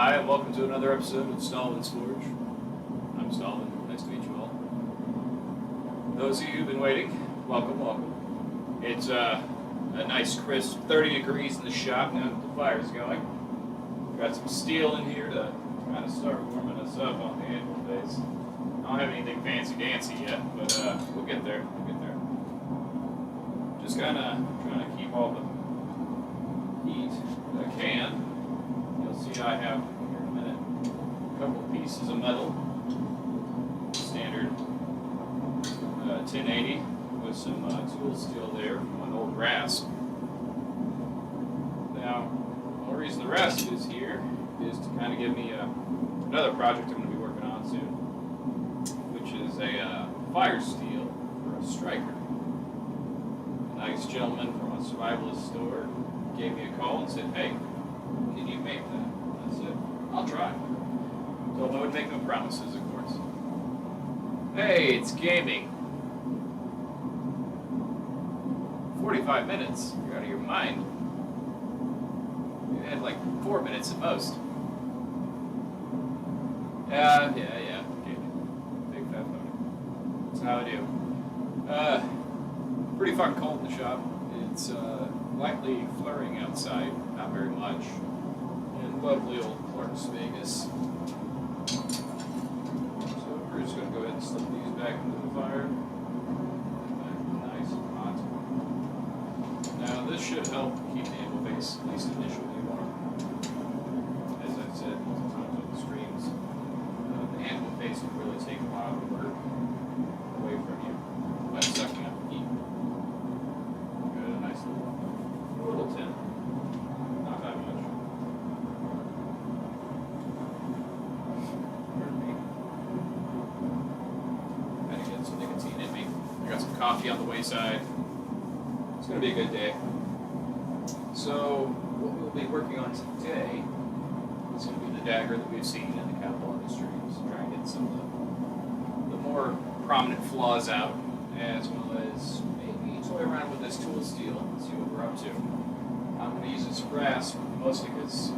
Hi, and welcome to another episode of Stallman's Forge. I'm Stallman. Nice to meet you all. Those of you who've been waiting, welcome. It's a nice crisp 30 degrees in the shop now that the fire's going. Got some steel in here to kind of start warming us up on the anvil base. I don't have anything fancy-dancy yet, but we'll get there. Just kind of trying to keep all the heat that I can. You'll see I have, here in a minute, a couple pieces of metal. Standard 1080 with some tool steel there from an old rasp. Now, the only reason the rasp is here is to kind of give me another project I'm going to be working on soon, which is a fire steel for a striker. A nice gentleman from a survivalist store gave me a call and said, "Hey, can you make that?" I said, "I'll try." Told him I would make no promises, of course. Hey, it's gaming. 45 minutes? You're out of your mind. You had like 4 minutes at most. Yeah. Gaming. Big fat phone. That's how I do. Pretty fucking cold in the shop. It's lightly flurrying outside, not very much. In lovely old Clarks, Vegas. So we're just going to go ahead and slip these back into the fire. Nice and hot. Now this should help keep the anvil base, at least initially, warm. As I've said multiple times on the streams, the anvil base can really take a while to work away from you by sucking up heat. Got a nice little tin. Not that much. Pardon me. Gotta get some nicotine in me. I got some coffee on the wayside. It's gonna be a good day. So, what we'll be working on today is gonna be the dagger that we've seen in the capital on the streams. Try and get some of the more prominent flaws out, as well as maybe toy around with this tool steel and see what we're up to. I'm going to use this rasp mostly because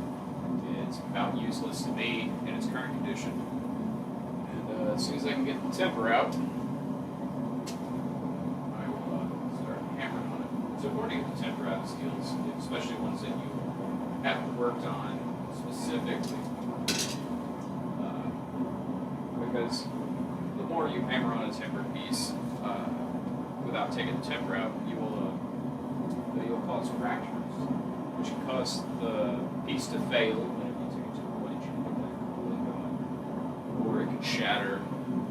it's about useless to me in its current condition. And as soon as I can get the temper out, I will start hammering on it. It's important to get the temper out of steels, especially ones that you haven't worked on specifically. Because the more you hammer on a tempered piece without taking the temper out, you'll cause fractures, which can cause the piece to fail whenever you take it to a quench and get that cooling going, or it can shatter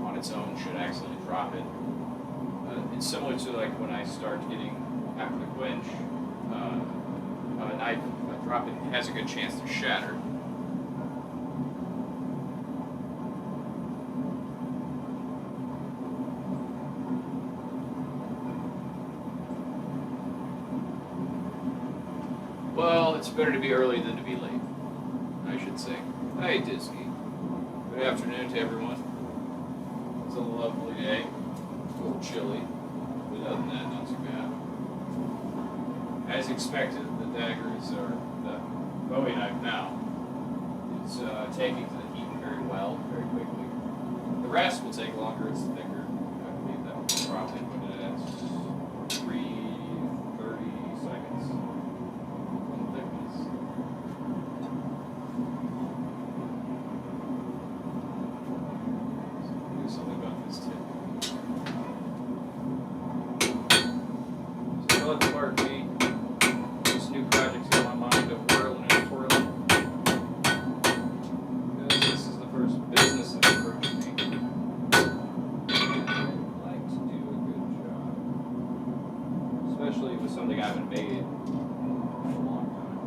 on its own should I accidentally drop it. It's similar to like when I start getting after the quench, a knife, if I drop it, it has a good chance to shatter. Well, it's better to be early than to be late, I should say. Hey, Disney. Good afternoon to everyone. It's a lovely day. A little chilly, but other than that, not too bad. As expected, the daggers, or the Bowie knife now, is taking to the heat very well, very quickly. The rasp will take longer, it's thicker. I believe that will probably put it at 3:30 seconds. Especially with something I haven't made in a long time,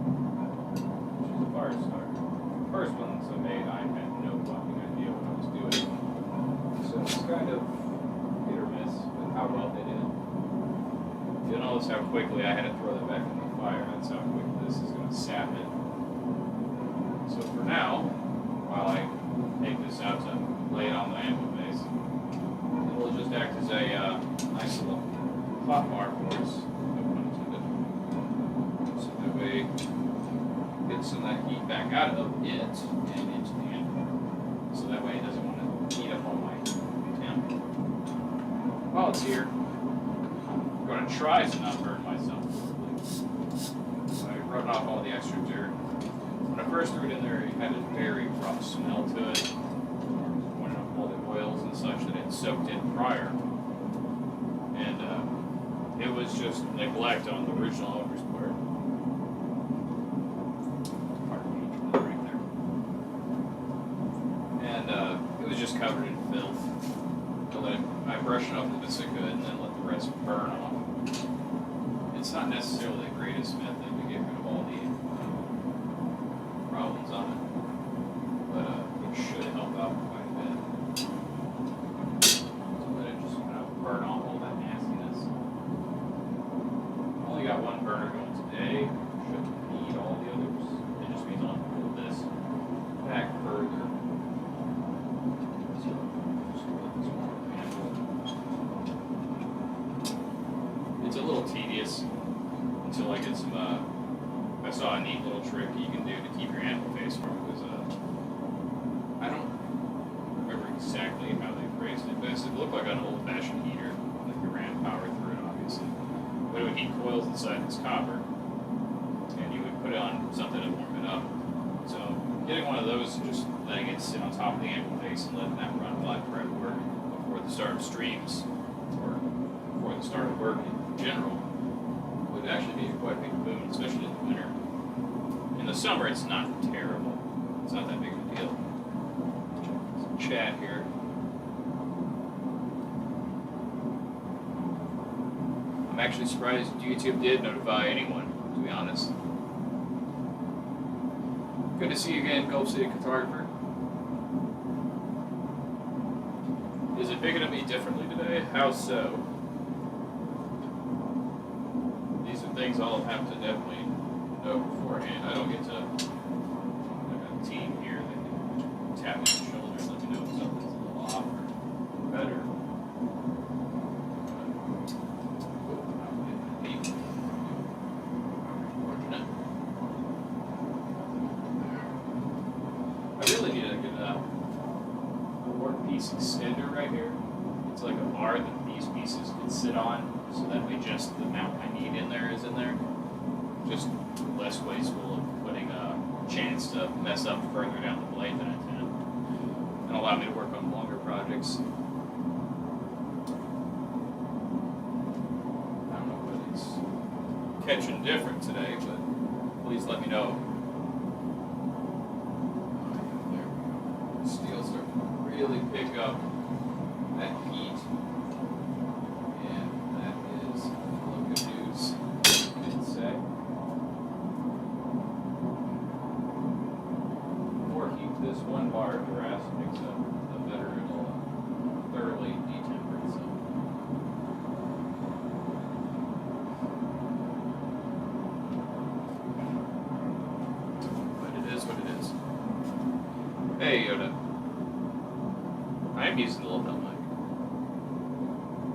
which is a fire starter. The first ones I made, I had no fucking idea what I was doing. So it's kind of hit or miss with how well they did. You'll notice how quickly I had to throw that back in the fire. That's how quick this is going to sap it. So for now, while I take this out to lay it on the anvil base, it will just act as a nice little hot bar for us. So that way, get some of that heat back out of it. out and into the end. So that way it doesn't want to eat up all my temp. While it's here, I'm going to try to not burn myself horribly. So I rubbed off all the extra dirt. When I first threw it in there, it had a very rough smell to it. One of all the oils and such that it soaked in prior. And it was just neglect on the original owner's part. Pardon me, right there. And it was just covered in filth. I brushed it off with Vesica and then let the rest burn off. It's not necessarily the greatest method to get rid of all the problems on it, but it should help out quite a bit. So let it just kind of burn off all that nastiness. I only got one burner going today. Shouldn't need all the others. It just means I'll pull this back further. So just pull this one handle. It's a little tedious until I get some. I saw a neat little trick you can do to keep your animal face warm. Because I don't remember exactly how they phrased it, but it looked like an old-fashioned heater, like you ran power through it, obviously. But it would heat coils inside this copper, and you would put it on something to warm it up. So getting one of those and just letting it sit on top of the animal face and letting that run while I try to work before the start of streams, or before the start of work in general, would actually be quite a big boon, especially in the winter. In the summer, it's not terrible. It's not that big of a deal. Some chat here. I'm actually surprised YouTube did notify anyone, to be honest. Good to see you again, Gulf City Cartographer. Is it picking at me differently today? How so? These are things I'll have to definitely know beforehand. I don't get to, like a team here that can tap me on the shoulder and let me know if something's a little off or better. I really need to get a one-piece extender right here. It's like a bar that these pieces can sit on, so that way just the amount I need in there is in there. Just less wasteful of putting a chance to mess up further down the blade than I intend, and allow me to work on longer projects. I don't know whether it's catching different today, but please let me know. There we go. Steel starting to really pick up that heat, and that is good news, I'd say. The more heat this one bar of grass picks up, the better it'll thoroughly detemper itself. But it is what it is. Hey Yoda. I am using the lapel mic.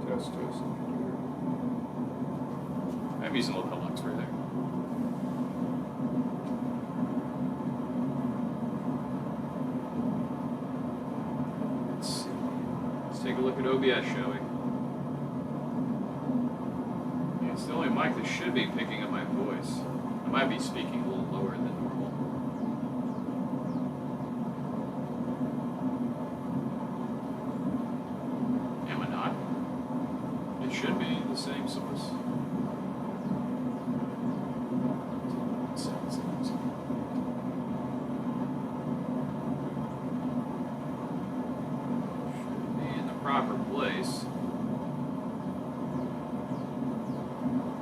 Test. I'm using the lapel mics right there. Let's see. Let's take a look at OBS, shall we? Yeah, it's the only mic that should be picking up my voice. I might be speaking a little lower than normal. Am I not? It should be the same source. Should be in the proper place.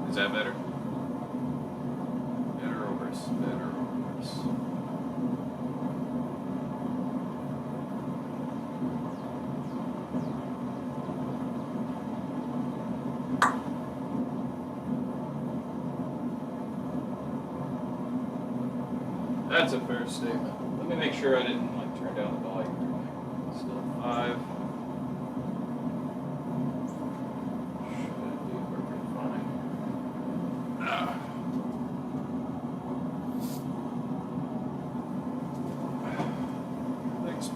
Is that better? Better or worse? Better or worse? That's a fair statement. Let me make sure I didn't turn down the volume. Still 5. Should be working fine.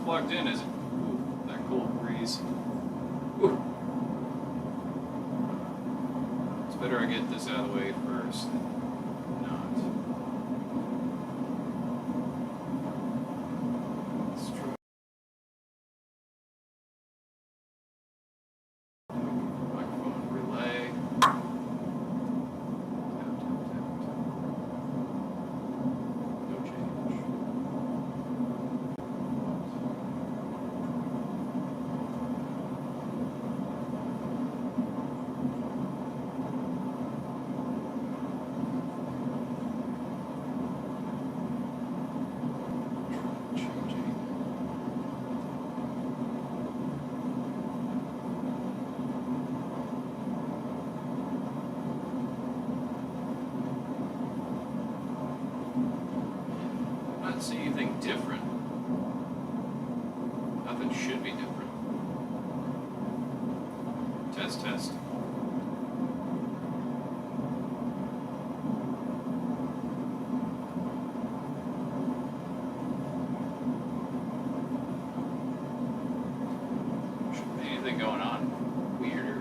plugged in, is it? Ooh, that cool breeze. Ooh. It's better I get this out of the way first. Not. Let's try. Microphone relay. Tap, tap, tap, tap. No change. Changing. I don't see anything different. Nothing should be different. Test, test. Shouldn't be anything going on weirder.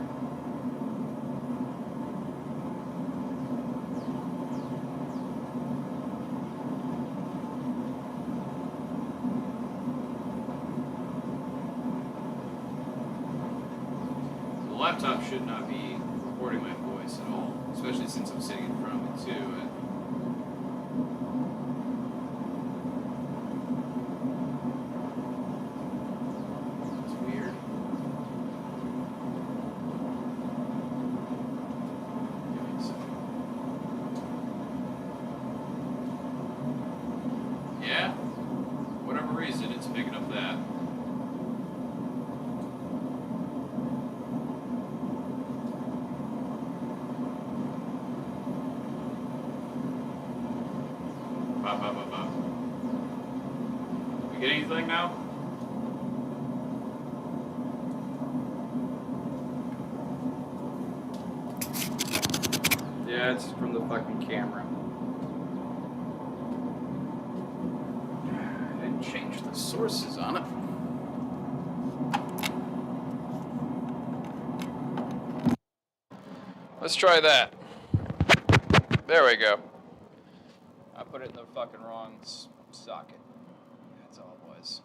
The laptop should not be recording my voice at all, especially since I'm sitting in front of it too. It's weird. Give me a second. Yeah, for whatever reason, it's picking up that. Bop, bop, bop, bop. We get anything now? Yeah, it's from the fucking camera. I didn't change the sources on it. Let's try that. There we go. I put it in the fucking wrong socket. That's all it was.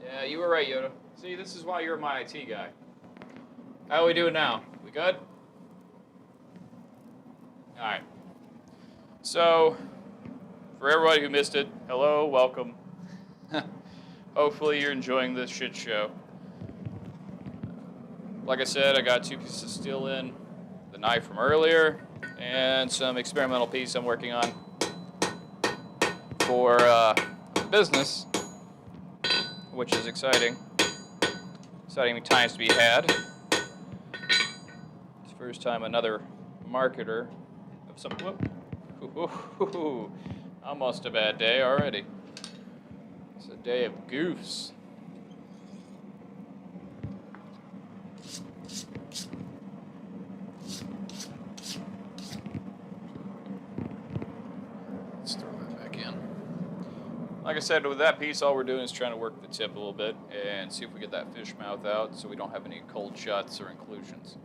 Yeah, you were right, Yoda. See, this is why you're my IT guy. How are we doing now? We good? Alright. So, for everybody who missed it, hello, welcome. Hopefully you're enjoying this shit show. Like I said, I got 2 pieces of steel in, the knife from earlier, and some experimental piece I'm working on for business, which is exciting. Exciting times to be had. It's the first time another marketer of some. Whoop. Almost a bad day already. It's a day of goofs. Let's throw that back in. Like I said, with that piece, all we're doing is trying to work the tip a little bit and see if we get that fish mouth out so we don't have any cold shuts or inclusions.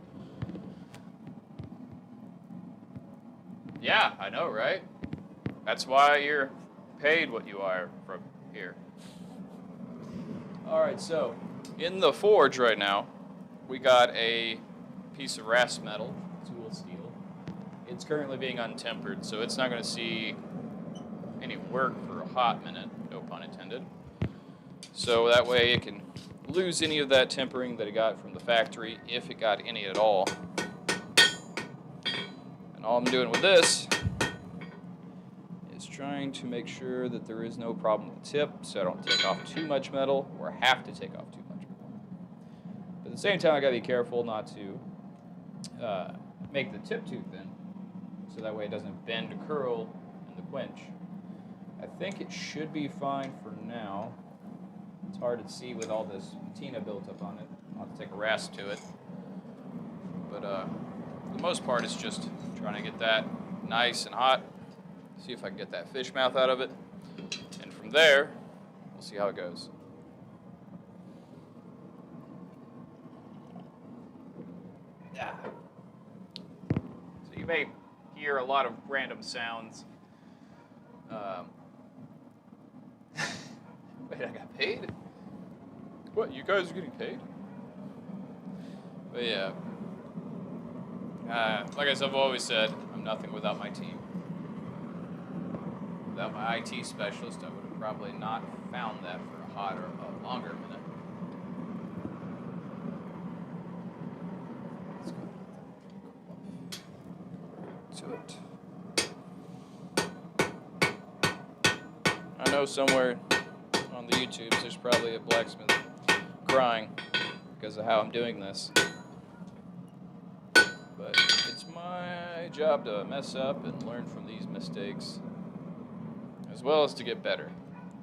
Yeah, I know, right? That's why you're paid what you are from here. All right, so in the forge right now, we got a piece of rasp metal, tool steel. It's currently being untempered, so it's not going to see any work for a hot minute, no pun intended. So that way it can lose any of that tempering that it got from the factory, if it got any at all. And all I'm doing with this is trying to make sure that there is no problem with the tip, so I don't take off too much metal or have to take off too much metal. But at the same time, I gotta be careful not to make the tip too thin, so that way it doesn't bend or curl in the quench. I think it should be fine for now. It's hard to see with all this patina built up on it. I'll have to take a rasp to it. But for the most part, it's just trying to get that nice and hot. See if I can get that fish mouth out of it. And from there, we'll see how it goes. Yeah. So you may hear a lot of random sounds. Wait, I got paid? What, you guys are getting paid? But yeah. Like I've always said, I'm nothing without my team. Without my IT specialist, I would have probably not found that for a hot or a longer minute. Let's go to it. I know somewhere on the YouTubes there's probably a blacksmith crying because of how I'm doing this. But it's my job to mess up and learn from these mistakes, as well as to get better.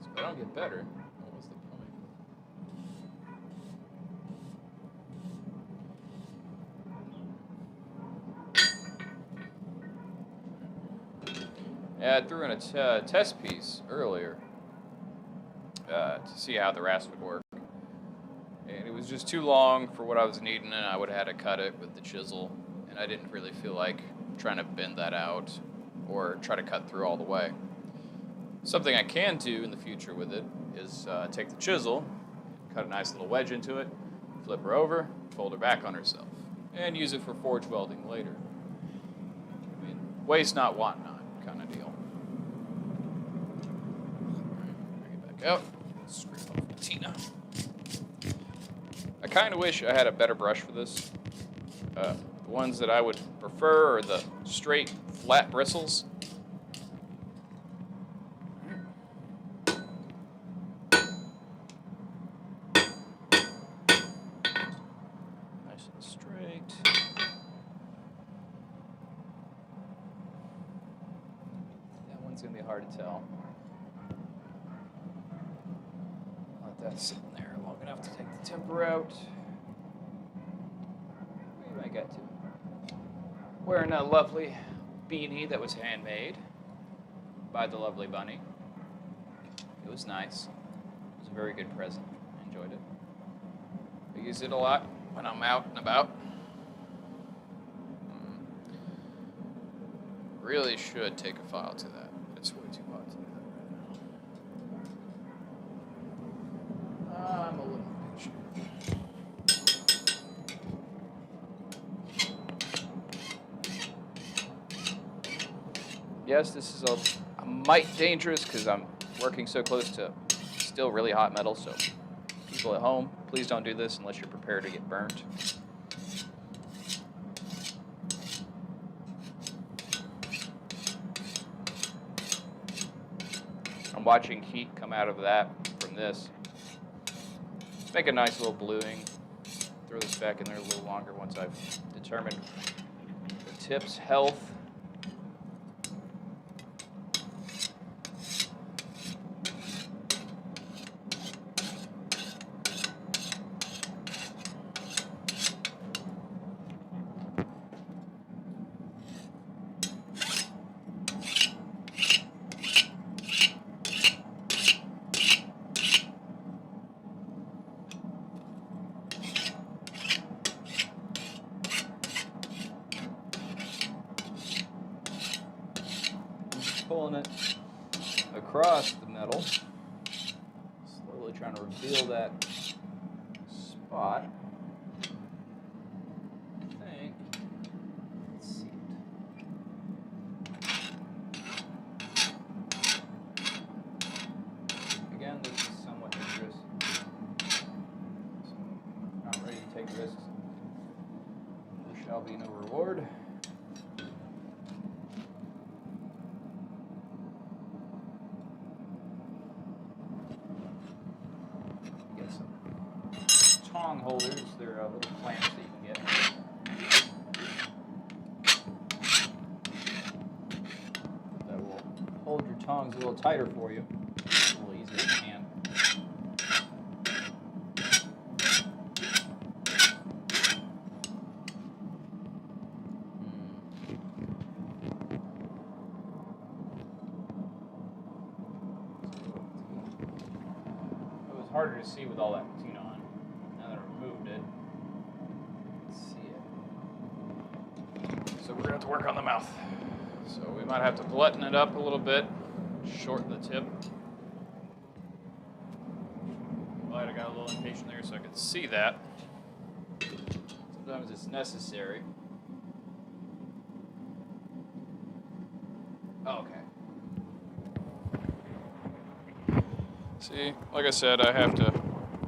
So if I don't get better, what was the point? Yeah, I threw in a test piece earlier to see how the rasp would work. And it was just too long for what I was needing, and I would have had to cut it with the chisel. And I didn't really feel like trying to bend that out or try to cut through all the way. Something I can do in the future with it is take the chisel, cut a nice little wedge into it, flip her over, fold her back on herself, and use it for forge welding later. I mean, waste not, want not kind of deal. Bring it back out. Scrape off the patina. I kind of wish I had a better brush for this. The ones that I would prefer are the straight, flat bristles. Nice and straight. That one's going to be hard to tell. Let that sit in there long enough to take the temper out. Maybe I got to. Wearing a lovely beanie that was handmade by the lovely bunny. It was nice. It was a very good present. I enjoyed it. I use it a lot when I'm out and about. Really should take a file to that. It's way too hot to do that right now. I'm a little impatient. Yes, this is a mite dangerous because I'm working so close to still really hot metal, so people at home, please don't do this unless you're prepared to get burnt. I'm watching heat come out of that from this. Make a nice little bluing. Throw this back in there a little longer once I've determined the tip's health. Pulling it across the metal, slowly trying to reveal that spot. I think. Let's see it. Again, this is somewhat dangerous. So, not ready to take risks. There shall be no reward. Tong holders, they're little clamps that you can get. That will hold your tongs a little tighter for you, a little easier in hand. harder to see with all that patina on. Now that I removed it, let's see it. So we're gonna have to work on the mouth. So we might have to glutton it up a little bit, shorten the tip. Glad I got a little impatient there so I could see that. Sometimes it's necessary. Oh, okay. See, like I said, I have to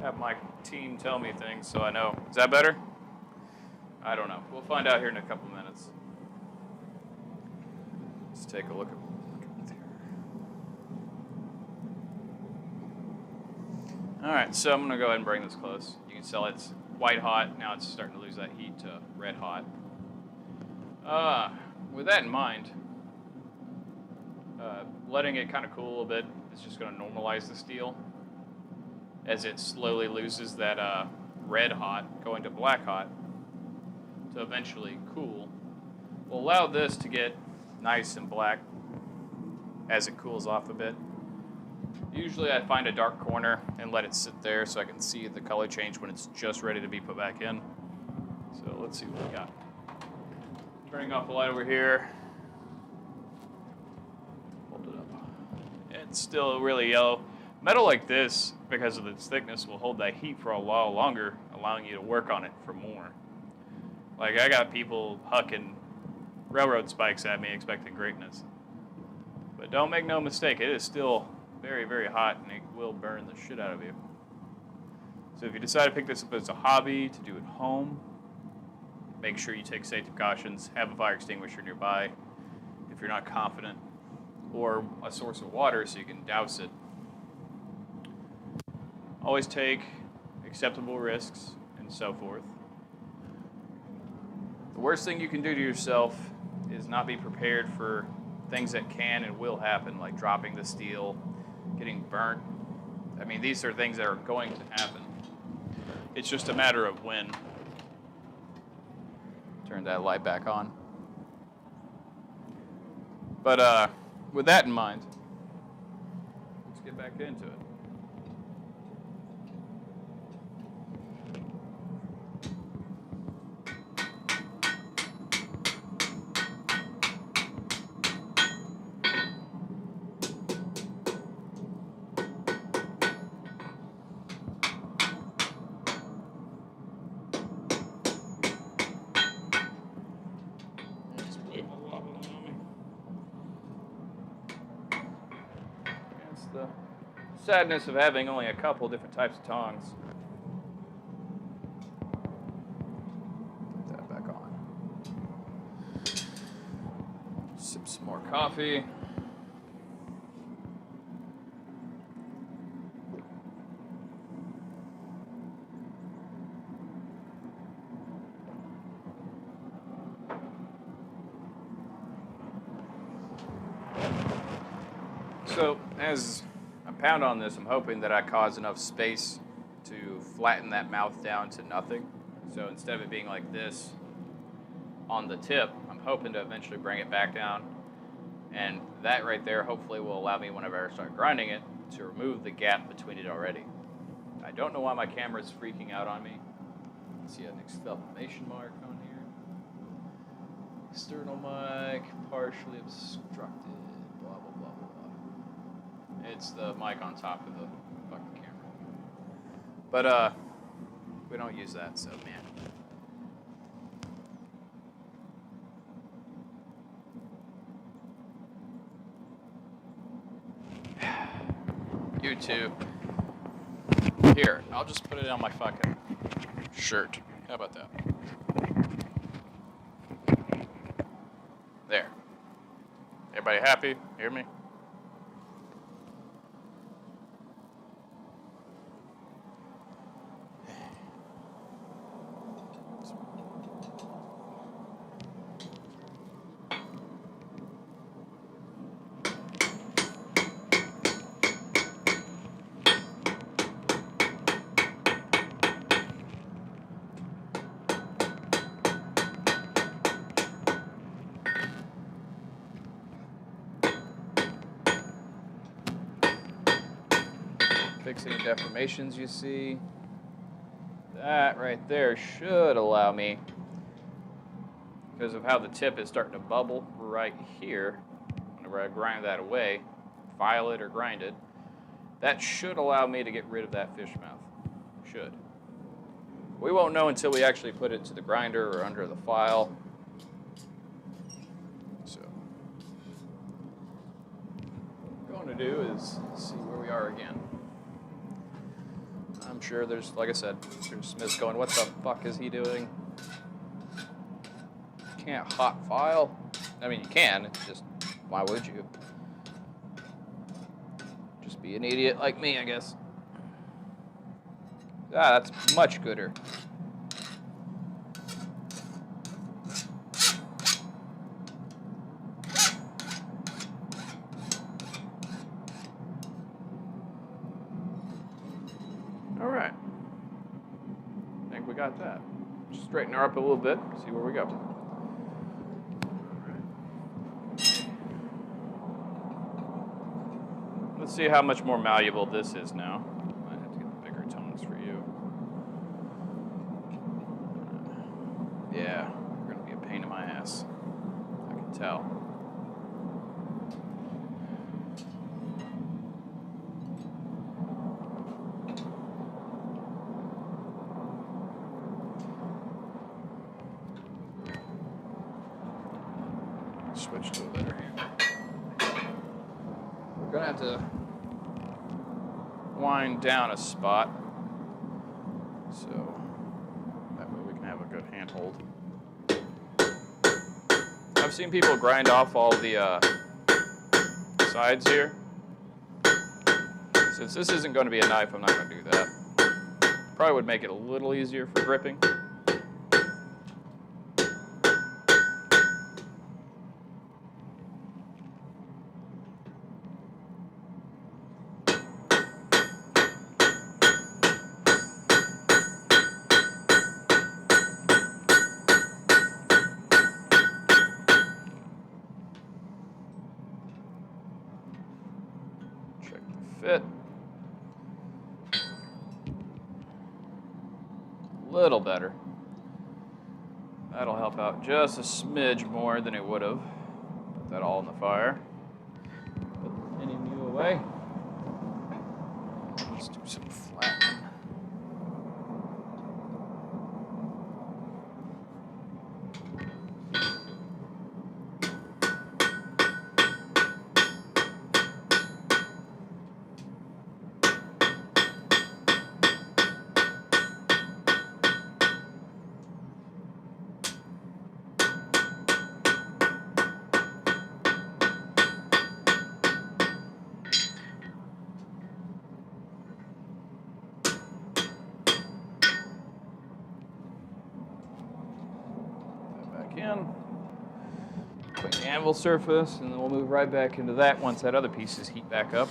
have my team tell me things so I know. Is that better? I don't know. We'll find out here in a couple minutes. Let's take a look at there. All right, so I'm gonna go ahead and bring this close. You can tell it's white hot. Now it's starting to lose that heat to red hot. With that in mind, letting it kind of cool a little bit is just going to normalize the steel as it slowly loses that red hot going to black hot to eventually cool. Will allow this to get nice and black as it cools off a bit. Usually I find a dark corner and let it sit there so I can see the color change when it's just ready to be put back in. So let's see what we got. Turning off the light over here. Hold it up. It's still really yellow. Metal like this, because of its thickness, will hold that heat for a while longer, allowing you to work on it for more. Like, I got people hucking railroad spikes at me expecting greatness. But don't make no mistake, it is still very, very hot and it will burn the shit out of you. So if you decide to pick this up as a hobby, to do at home, make sure you take safety precautions, have a fire extinguisher nearby if you're not confident, or a source of water so you can douse it. Always take acceptable risks and so forth. The worst thing you can do to yourself is not be prepared for things that can and will happen, like dropping the steel, getting burnt. I mean, these are things that are going to happen. It's just a matter of when. Turn that light back on. But with that in mind, let's get back into it. The sadness of having only a couple different types of tongs. Put that back on. Sip some more coffee. So, as I pound on this, I'm hoping that I cause enough space to flatten that mouth down to nothing. So instead of it being like this on the tip, I'm hoping to eventually bring it back down. And that right there hopefully will allow me, whenever I start grinding it, to remove the gap between it already. I don't know why my camera is freaking out on me. See an exclamation mark on here. External mic, partially obstructed, blah, blah, blah, blah, blah. It's the mic on top of the fucking camera. But, we don't use that, so man. YouTube. Here, I'll just put it on my fucking shirt. How about that? There. Everybody happy? Hear me? fix any deformations you see. That right there should allow me, because of how the tip is starting to bubble right here, whenever I grind that away, file it or grind it, that should allow me to get rid of that fish mouth. Should. We won't know until we actually put it to the grinder or under the file. So, what I'm going to do is see where we are again. I'm sure there's, like I said, there's Smith's going, what the fuck is he doing? Can't hot file. I mean, you can, it's just, why would you? Just be an idiot like me, I guess. Ah, that's much gooder. All right. I think we got that. Just straighten her up a little bit, see where we go. Let's see how much more malleable this is now. I have to get the bigger tongs for you. Yeah, you're gonna be a pain in my ass. I can tell. Switch to a better hand. We're gonna have to wind down a spot so that way we can have a good handhold. I've seen people grind off all the sides here. Since this isn't going to be a knife, I'm not going to do that. Probably would make it a little easier for gripping. Check the fit. A little better. That'll help out just a smidge more than it would have. Put that all in the fire. Put the pinning new away. Let's do some flattening. In. Clean the anvil surface, and then we'll move right back into that once that other piece is heat back up.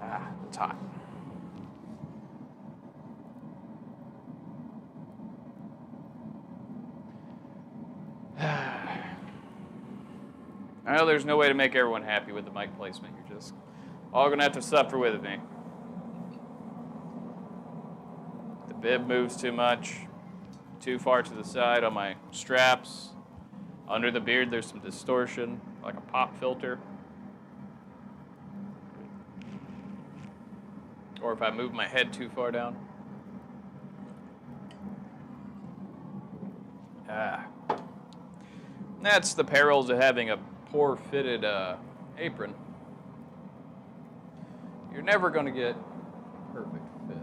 Ah, it's hot. I know there's no way to make everyone happy with the mic placement. You're just all gonna have to suffer with me. Bib moves too much, too far to the side on my straps. Under the beard, there's some distortion, like a pop filter. Or if I move my head too far down. That's the perils of having a poor fitted apron. You're never going to get perfect fit.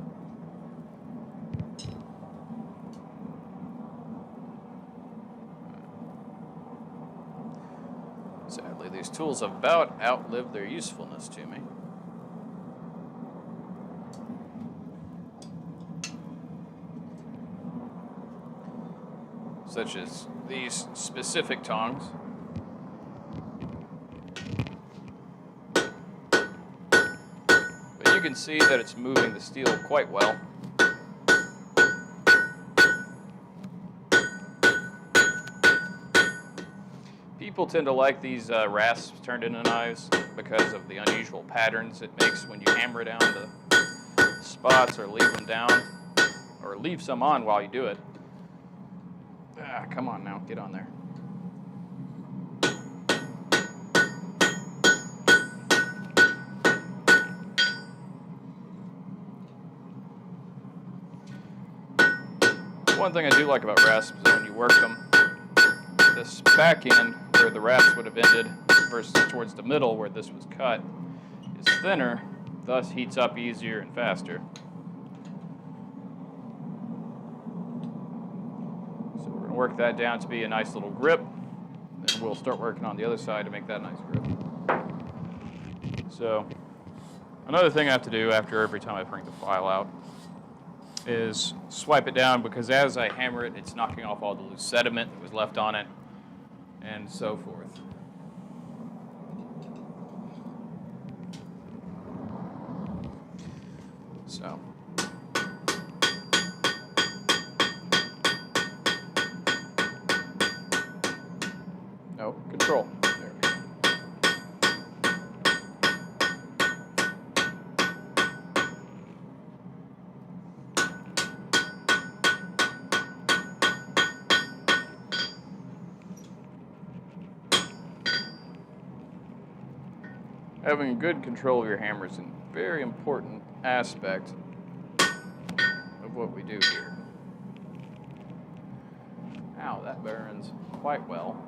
Sadly, these tools have about outlived their usefulness to me. Such as these specific tongs. But you can see that it's moving the steel quite well. People tend to like these rasps turned into knives because of the unusual patterns it makes when you hammer down the spots or leave them down, or leave some on while you do it. Ah, come on now, get on there. One thing I do like about rasps is when you work them, this back end where the rasp would have ended versus towards the middle where this was cut is thinner, thus heats up easier and faster. So we're going to work that down to be a nice little grip, and we'll start working on the other side to make that nice grip. So another thing I have to do after every time I bring the file out is swipe it down, because as I hammer it, it's knocking off all the loose sediment that was left on it, and so forth. So. No, control. There we go. Having good control of your hammer is a very important aspect of what we do here. Ow, that burns quite well.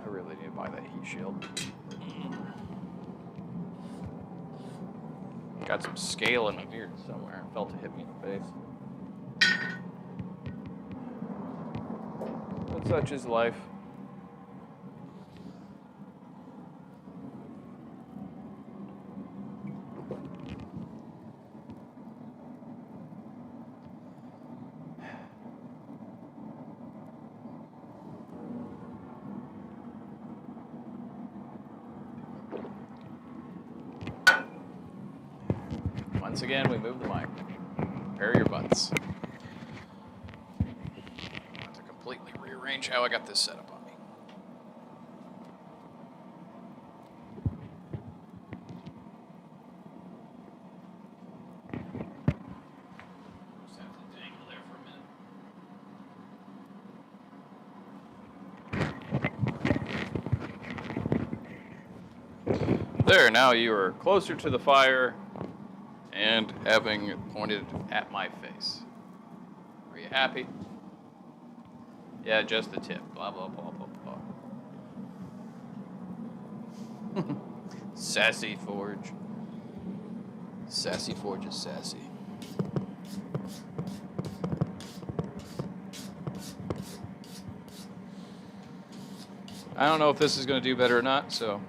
I really need to buy that heat shield. Got some scale in my beard somewhere. I felt it hit me in the face. But such is life. Once again, we move the mic. Prepare your butts. I have to completely rearrange how I got this set up on me. Just have to dangle there for a minute. There, now you are closer to the fire and having it pointed at my face. Are you happy? Yeah, just the tip. Blah, blah, blah, blah, blah. Sassy Forge. Sassy Forge is sassy. I don't know if this is going to do better or not, so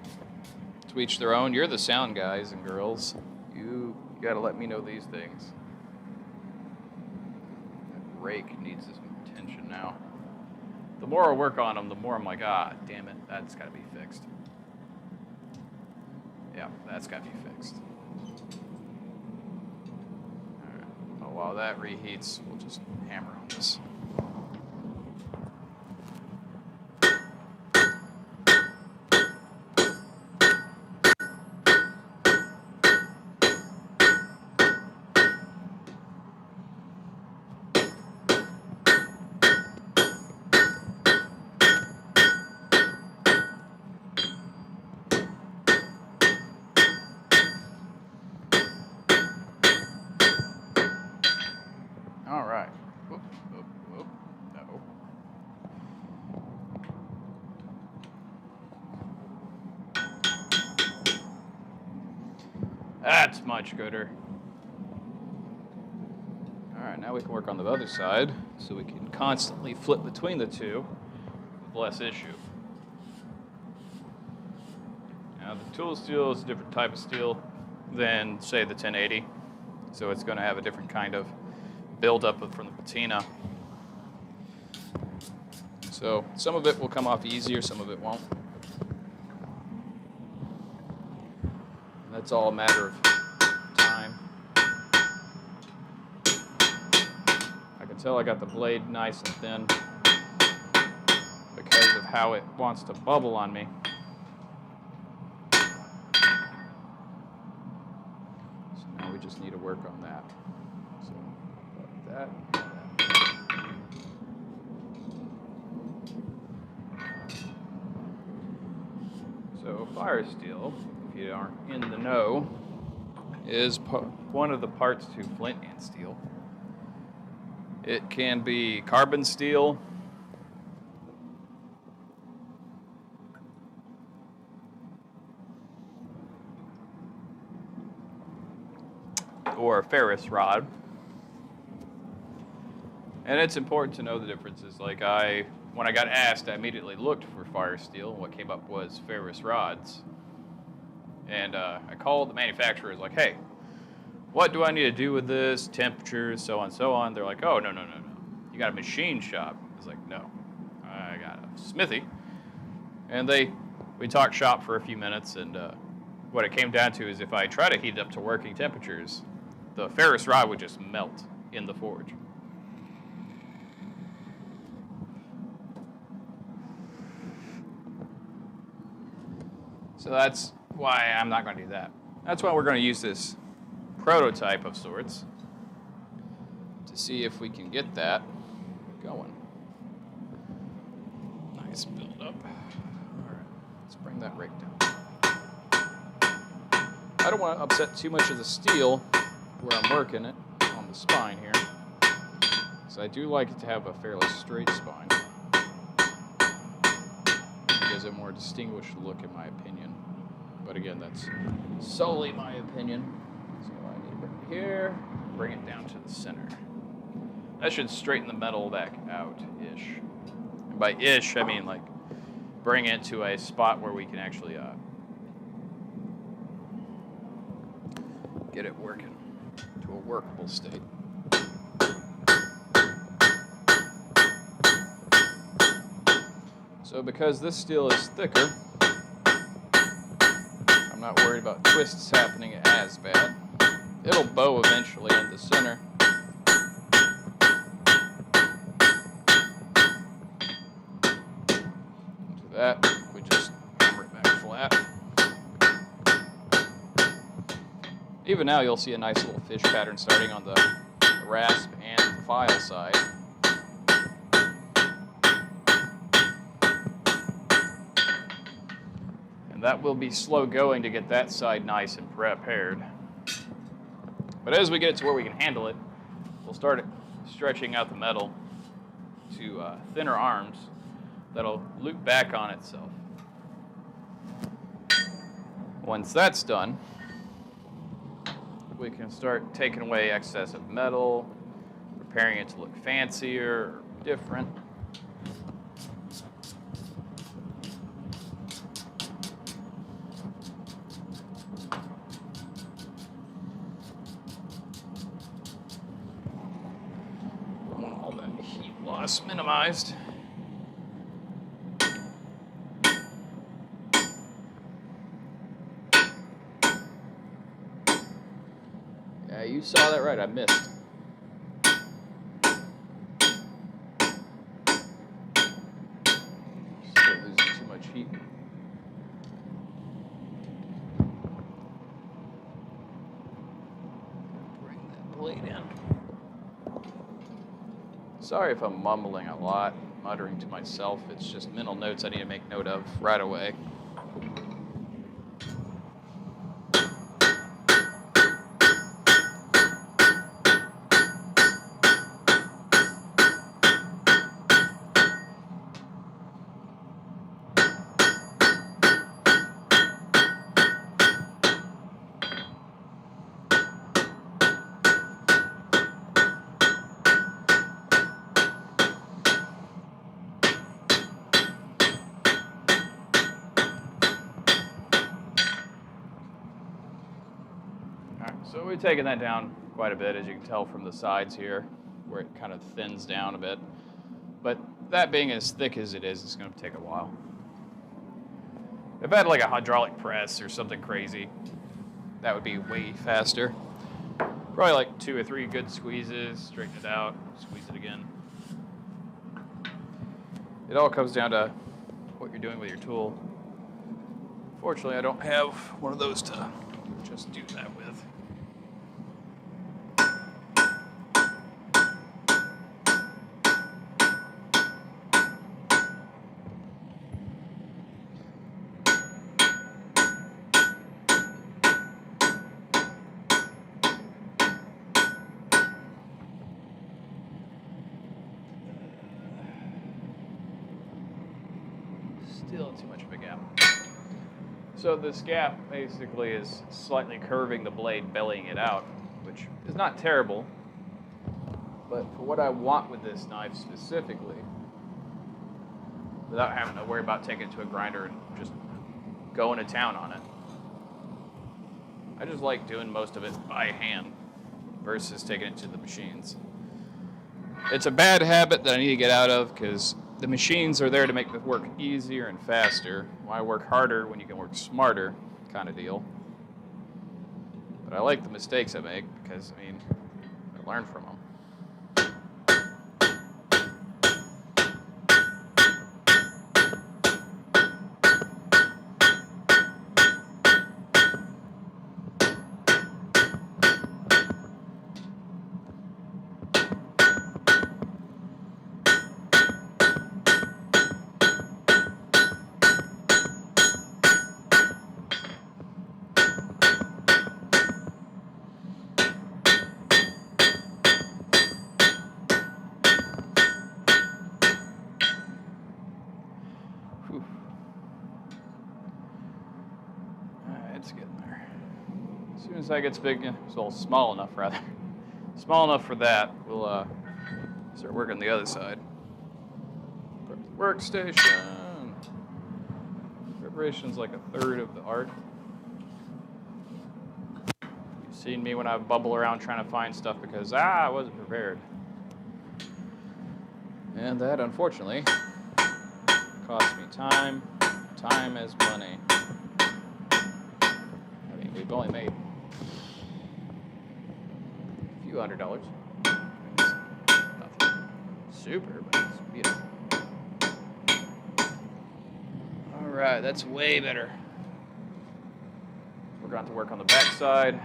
to each their own. You're the sound guys and girls. You gotta let me know these things. That rake needs some attention now. The more I work on them, the more I'm like, ah, damn it, that's gotta be fixed. Yeah, that's gotta be fixed. Alright, well, while that reheats, we'll just hammer on this. All right. Whoop, whoop, whoop. No. That's much gooder. All right, now we can work on the other side, so we can constantly flip between the two with less issue. Now, the tool steel is a different type of steel than, say, the 1080, so it's going to have a different kind of buildup from the patina. So some of it will come off easier, some of it won't. And that's all a matter of time. I can tell I got the blade nice and thin because of how it wants to bubble on me. So now we just need to work on that. So that. So fire steel, if you aren't in the know, is one of the parts to flint and steel. It can be carbon steel, or ferrous rod. And it's important to know the differences. Like when I got asked, I immediately looked for fire steel, and what came up was ferrous rods. And I called the manufacturer, like, hey, what do I need to do with this, temperatures, so on and so on. They're like, oh, no. You got a machine shop. I was like, no, I got a smithy. And we talked shop for a few minutes, and what it came down to is if I try to heat it up to working temperatures, the ferrous rod would just melt in the forge. So that's why I'm not going to do that. That's why we're going to use this prototype of sorts to see if we can get that going. Nice build up. All right, let's bring that rake down. I don't want to upset too much of the steel where I'm working it on the spine here, because I do like it to have a fairly straight spine. It gives a more distinguished look, in my opinion. But again, that's solely my opinion. So I need to bring it here, bring it down to the center. That should straighten the metal back out-ish. And by ish, I mean like bring it to a spot where we can actually get it working to a workable state. So because this steel is thicker, I'm not worried about twists happening as bad. It'll bow eventually in the center. After that, we just hammer it back flat. Even now, you'll see a nice little fish pattern starting on the rasp and the file side. And that will be slow going to get that side nice and prepared. But as we get it to where we can handle it, we'll start stretching out the metal to thinner arms that'll loop back on itself. Once that's done, we can start taking away excess of metal, preparing it to look fancier or different. All that heat loss minimized. Yeah, you saw that right, I missed. Still losing too much heat. Bring that blade in. Sorry if I'm mumbling a lot, muttering to myself. It's just mental notes I need to make note of right away. So we've taken that down quite a bit, as you can tell from the sides here, where it kind of thins down a bit. But that being as thick as it is, it's going to take a while. If I had like a hydraulic press or something crazy, that would be way faster. Probably like 2 or 3 good squeezes, straighten it out, squeeze it again. It all comes down to what you're doing with your tool. Fortunately, I don't have one of those to just do that with. Still too much of a gap. So this gap basically is slightly curving the blade, bellying it out, which is not terrible. But for what I want with this knife specifically, without having to worry about taking it to a grinder and just going to town on it, I just like doing most of it by hand versus taking it to the machines. It's a bad habit that I need to get out of because the machines are there to make the work easier and faster. Why work harder when you can work smarter, kind of deal. But I like the mistakes I make because, I mean, I learn from them. It's getting there. As soon as that gets big, well, small enough rather, small enough for that, we'll start working the other side. Prep the workstation. Preparation's like a third of the art. You've seen me when I bubble around trying to find stuff because I wasn't prepared, and that unfortunately cost me time. Time is money. We've only made a few $100. Nothing super, but it's beautiful. All right, that's way better. We're going to work on the back side.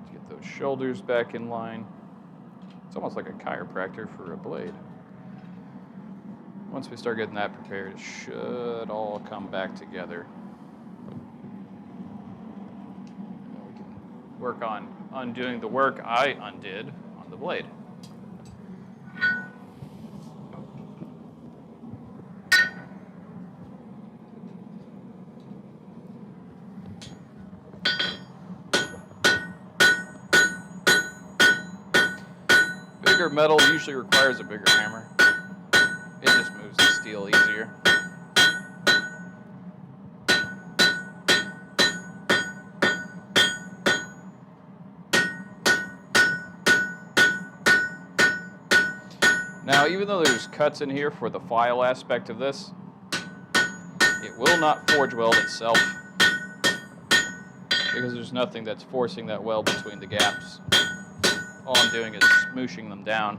Let's get those shoulders back in line. It's almost like a chiropractor for a blade. Once we start getting that prepared, it should all come back together. Work on undoing the work I undid on the blade. Bigger metal usually requires a bigger hammer. It just moves the steel easier. Now, even though there's cuts in here for the file aspect of this, it will not forge weld itself because there's nothing that's forcing that weld between the gaps. All I'm doing is smooshing them down.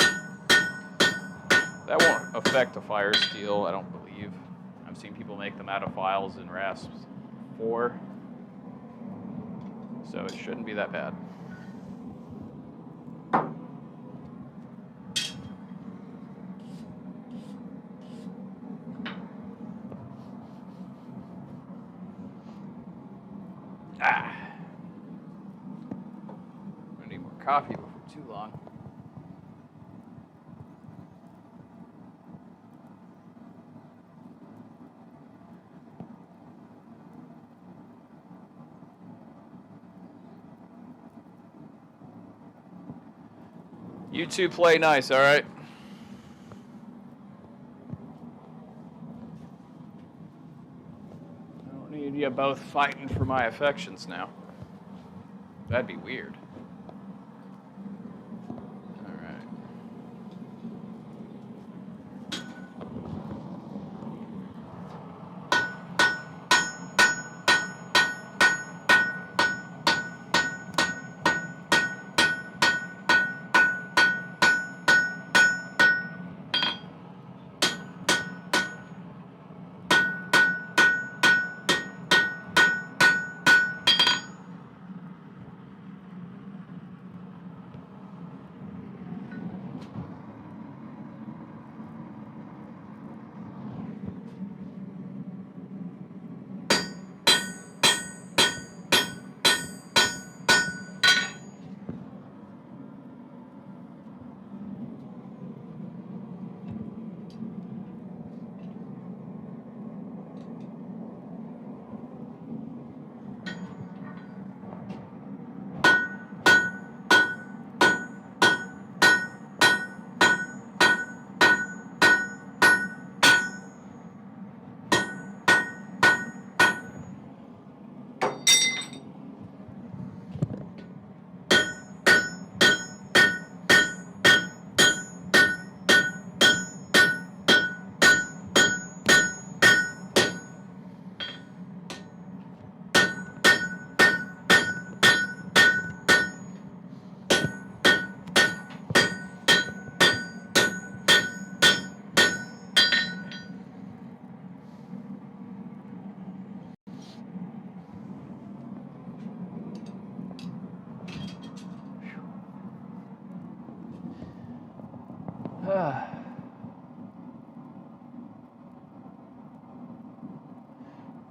That won't affect the fire steel, I don't believe. I've seen people make them out of files and rasps before, so it shouldn't be that bad. I need more coffee before too long. You two play nice, all right? I don't need you both fighting for my affections now. That'd be weird. All right.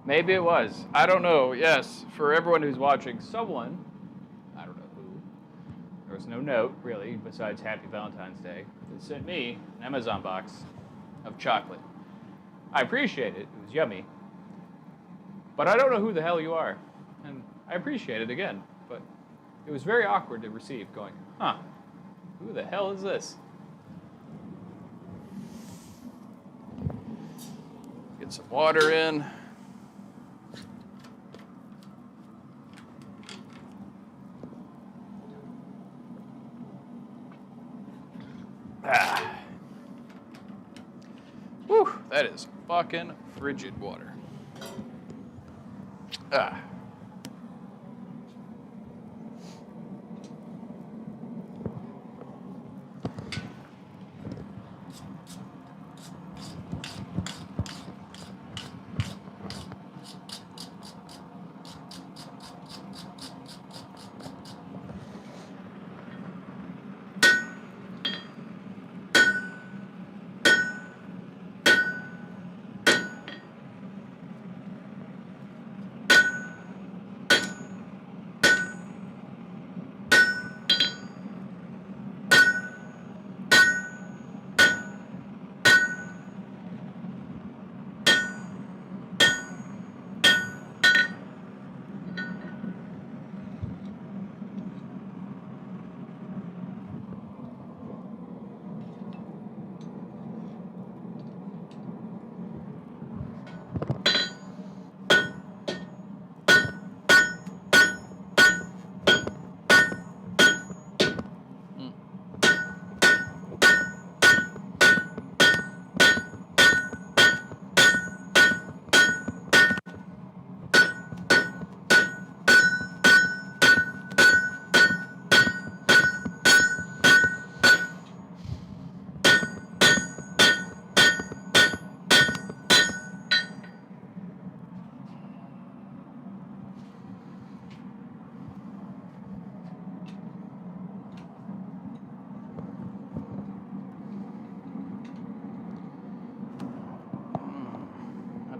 Maybe it was. I don't know. Yes, for everyone who's watching, someone, I don't know who, there was no note, really, besides Happy Valentine's Day, that sent me an Amazon box of chocolate. I appreciate it. It was yummy. But I don't know who the hell you are. And I appreciate it again. But it was very awkward to receive, going, huh, who the hell is this? Get some water in. Ah. Whew, that is fucking frigid water. Ah.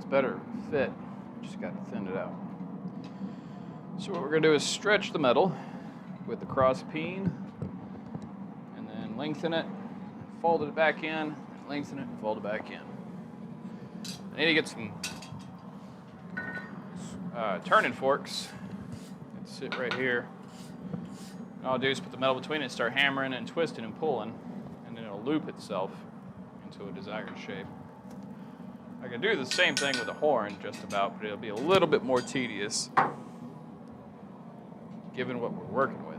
Better fit, just got to thin it out. So what we're going to do is stretch the metal with the cross peen and then lengthen it, fold it back in, lengthen it, and fold it back in. I need to get some turning forks that sit right here. All I'll do is put the metal between it, start hammering and twisting and pulling, and then it'll loop itself into a desired shape. I can do the same thing with a horn, just about, but it'll be a little bit more tedious, given what we're working with.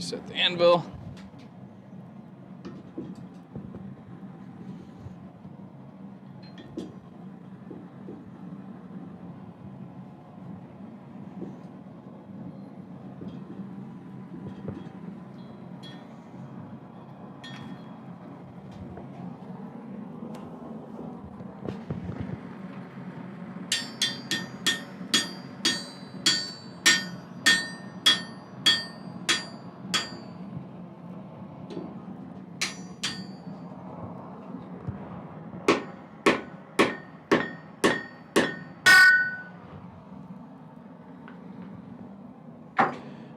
Reset the anvil.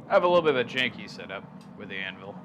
I have a little bit of a janky setup with the anvil.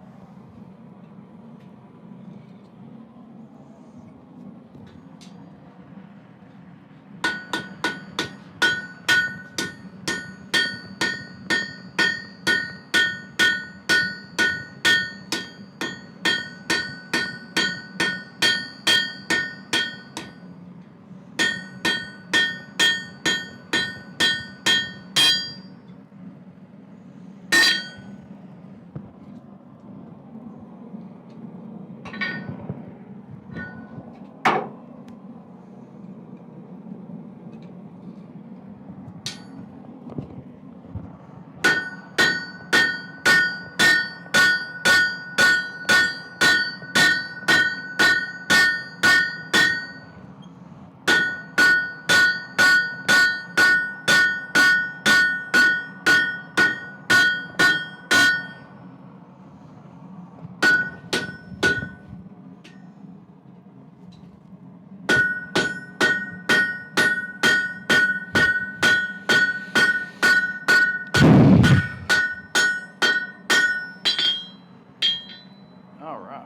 All right.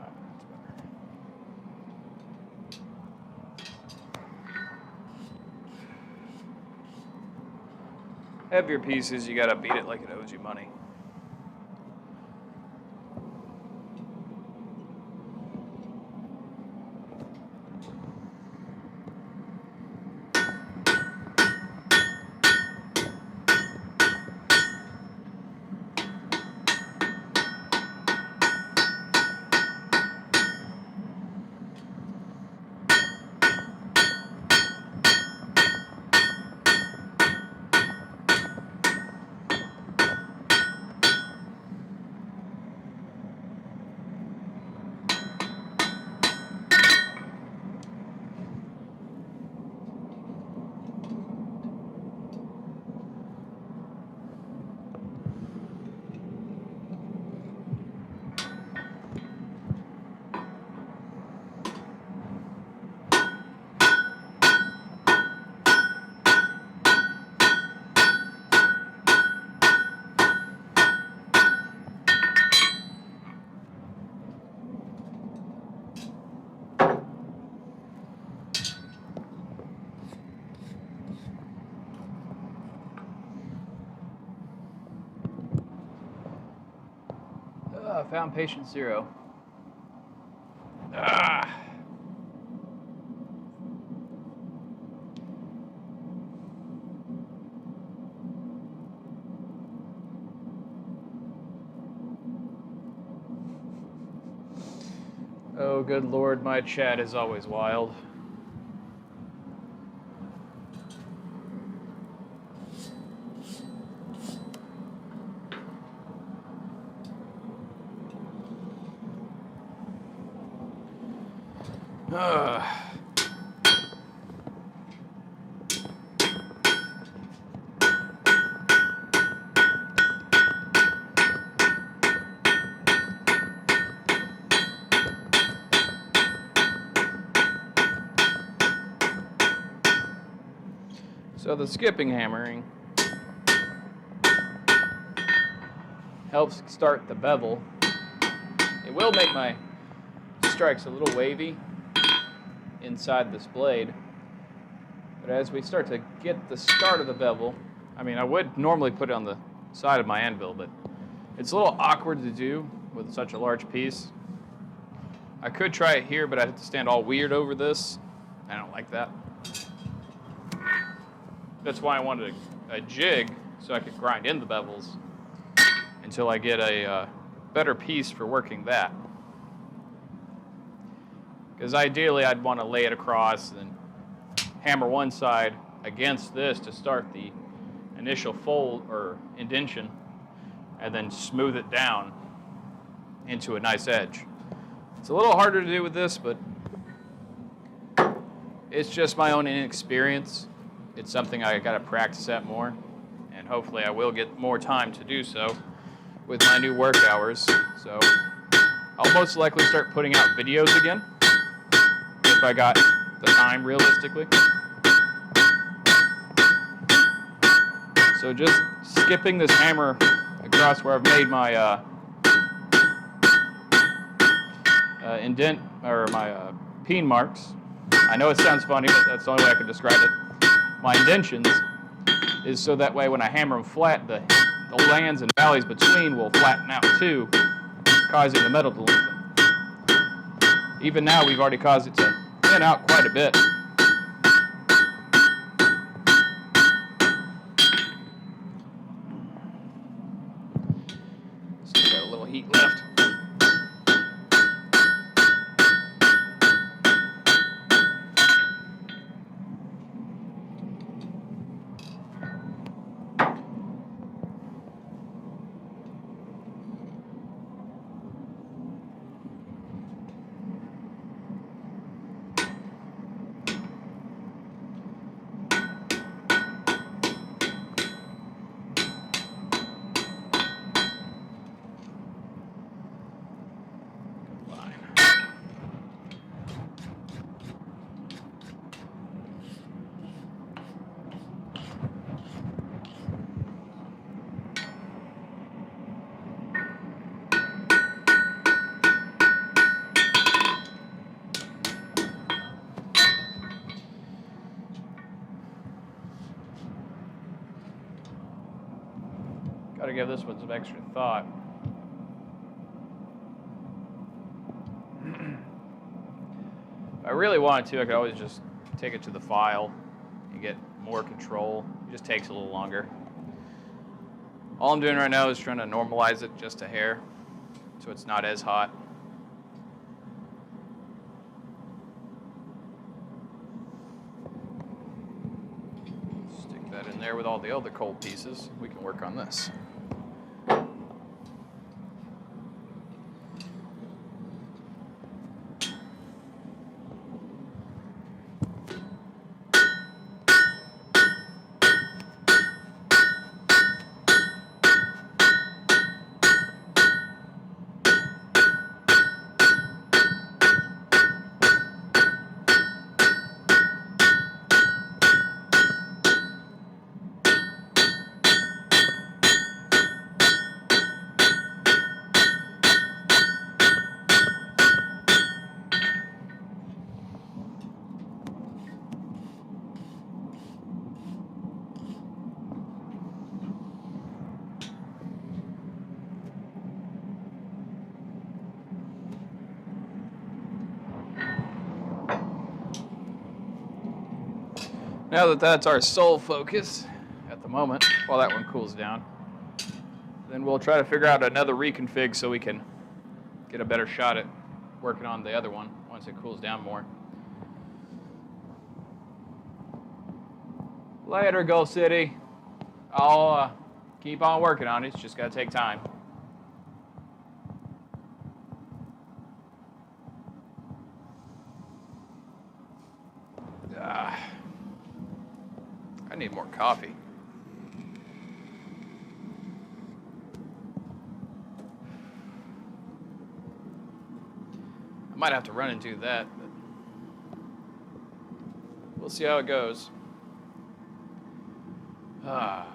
Heavier pieces, you gotta beat it like it owes you money. Found patient 0. Ah. Oh, good Lord, my chat is always wild. So the skipping hammering helps start the bevel. It will make my strikes a little wavy inside this blade, but as we start to get the start of the bevel, I mean, I would normally put it on the side of my anvil, but it's a little awkward to do with such a large piece. I could try it here, but I'd have to stand all weird over this. I don't like that. That's why I wanted a jig, so I could grind in the bevels until I get a better piece for working that. Because ideally I'd want to lay it across and hammer one side against this to start the initial fold or indentation, and then smooth it down into a nice edge. It's a little harder to do with this, but it's just my own inexperience. It's something I got to practice at more, and hopefully I will get more time to do so with my new work hours. So I'll most likely start putting out videos again if I got the time realistically. So just skipping this hammer across where I've made my indent or my peen marks. I know it sounds funny, but that's the only way I can describe it. My indentions is so that way when I hammer them flat, the lands and valleys between will flatten out too, causing the metal to lengthen. Even now, we've already caused it to thin out quite a bit. Still got a little heat left. Got to give this one some extra thought. If I really wanted to, I could always just take it to the file and get more control. It just takes a little longer. All I'm doing right now is trying to normalize it just a hair so it's not as hot. Stick that in there with all the other cold pieces. We can work on this. Now that that's our sole focus at the moment, while that one cools down, then we'll try to figure out another reconfig so we can get a better shot at working on the other one once it cools down more. Later, Gulf City. I'll keep on working on it. It's just got to take time. I need more coffee. I might have to run and do that, but we'll see how it goes. Oh,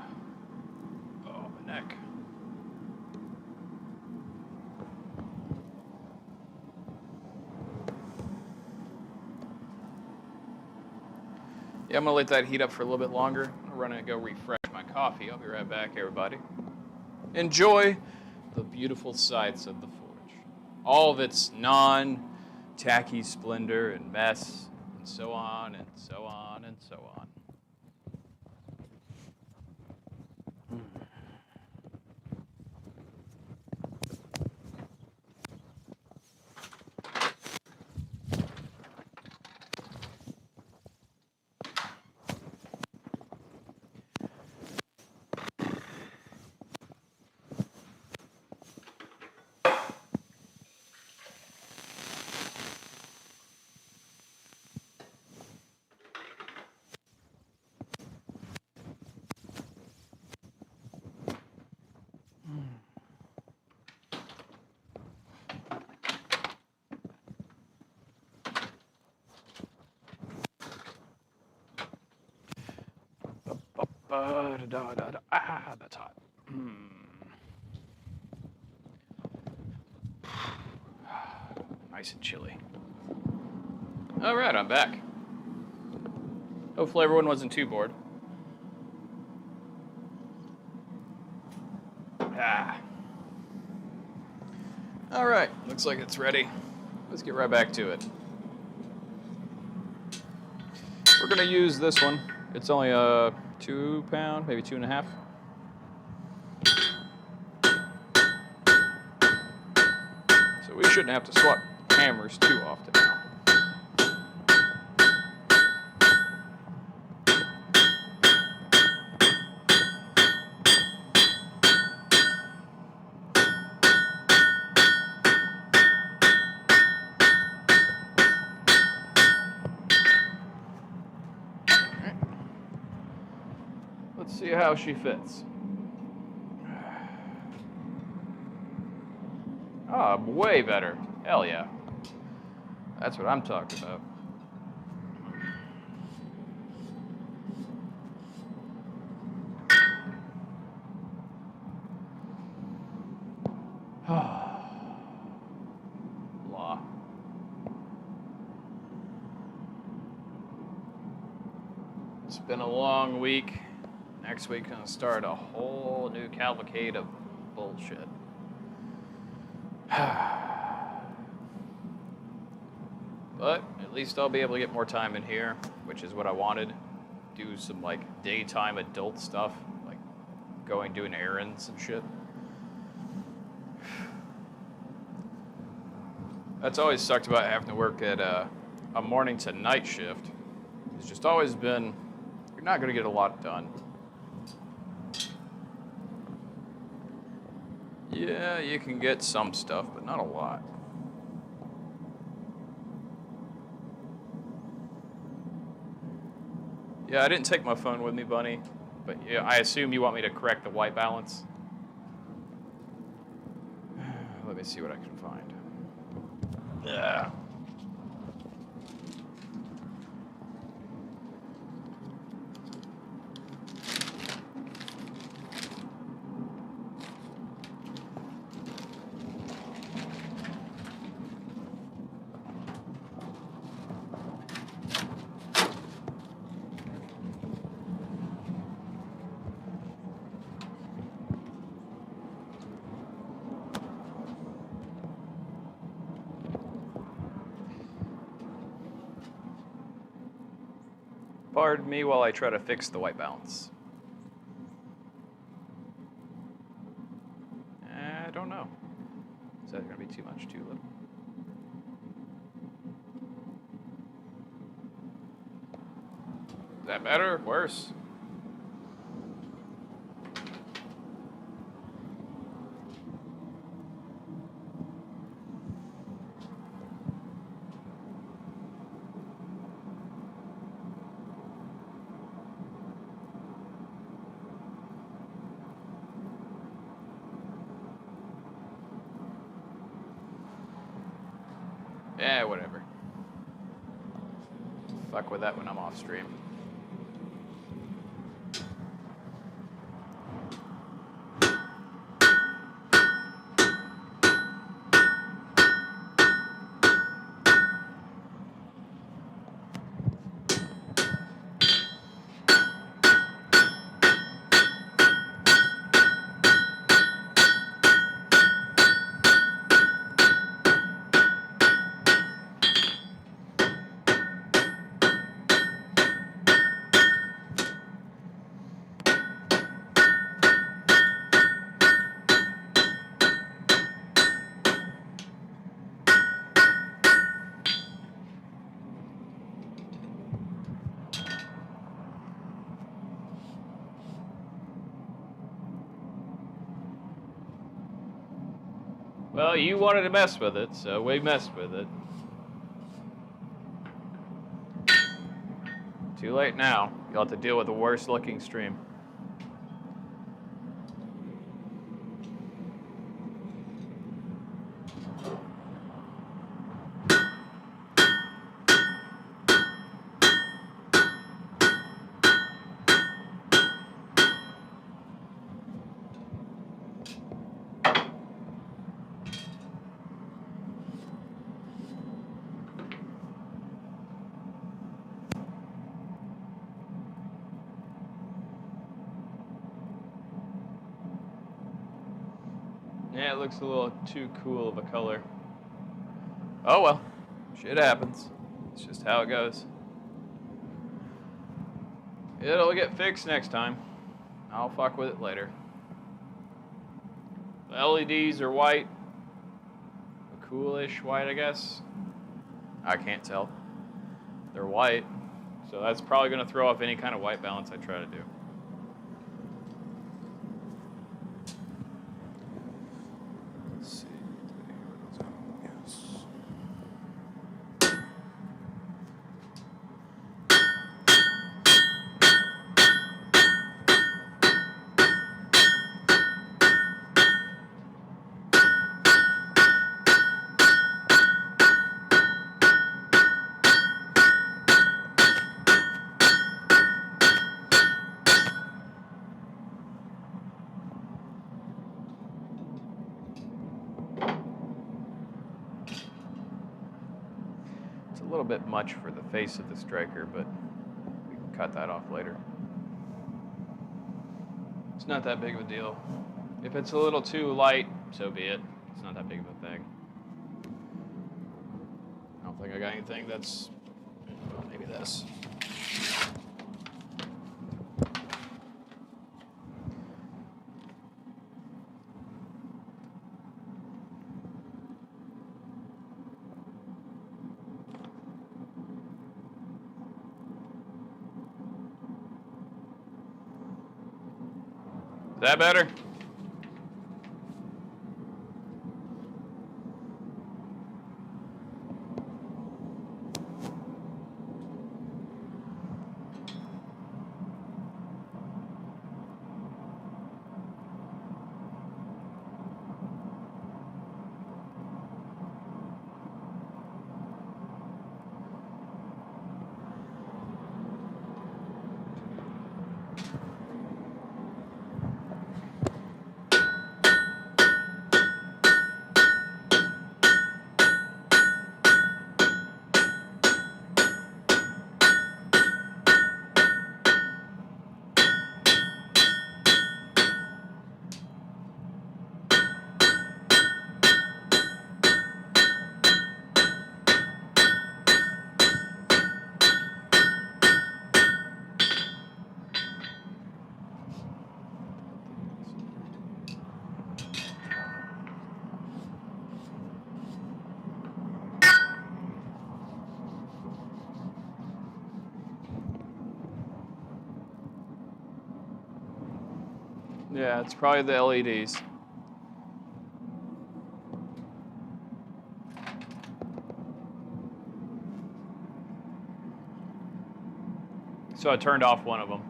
my neck. Yeah, I'm gonna let that heat up for a little bit longer. I'm gonna run and go refresh my coffee. I'll be right back, everybody. Enjoy the beautiful sights of the forge. All of its non-tacky splendor and mess, and so on, and so on, and so on. That's hot. Nice and chilly. All right, I'm back. Hopefully everyone wasn't too bored. All right, looks like it's ready. Let's get right back to it. We're gonna use this one. It's only a 2 pound, maybe 2.5. So we shouldn't have to swap hammers too often now. Let's see how she fits. Ah, way better. Hell yeah. That's what I'm talking about. Blah. It's been a long week. Next week, gonna start a whole new cavalcade of bullshit. But at least I'll be able to get more time in here, which is what I wanted. Do some like daytime adult stuff, like doing errands and shit. That's always sucked about having to work at a morning to night shift. It's just always been, you're not gonna get a lot done. Yeah, you can get some stuff, but not a lot. Yeah, I didn't take my phone with me, Bunny, but yeah, I assume you want me to correct the white balance. Let me see what I can find. Yeah. Pardon me while I try to fix the white balance. I don't know. Is that going to be too much, too little? Is that better? Worse? Yeah, whatever. Fuck with that when I'm off stream. Well, you wanted to mess with it, so we messed with it. Too late now. You'll have to deal with the worst looking stream. Yeah, it looks a little too cool of a color. Oh well, shit happens. It's just how it goes. It'll get fixed next time. I'll fuck with it later. The LEDs are white. A coolish white, I guess. I can't tell. They're white, so that's probably going to throw off any kind of white balance I try to do. Let's see. Yes. It's a little bit much for the face of the striker, but we can cut that off later. It's not that big of a deal. If it's a little too light, so be it. It's not that big of a thing. I don't think I got anything that's... maybe this. Is that better? Yeah, it's probably the LEDs. So I turned off one of them.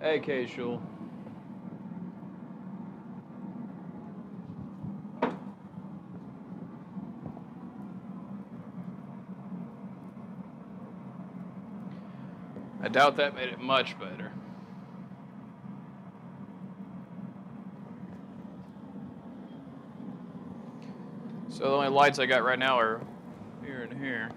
Hey, Casual. I doubt that made it much better. So the only lights I got right now are here and here.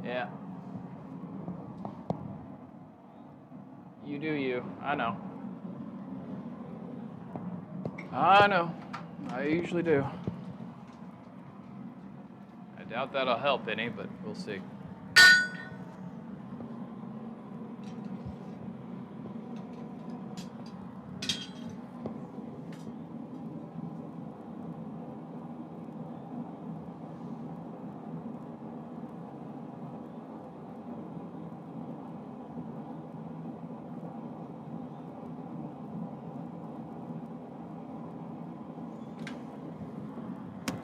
Yeah. You do you. I know. I know. I usually do. I doubt that'll help any, but we'll see.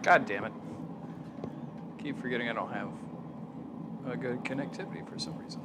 God damn it. Keep forgetting I don't have a good connectivity for some reason.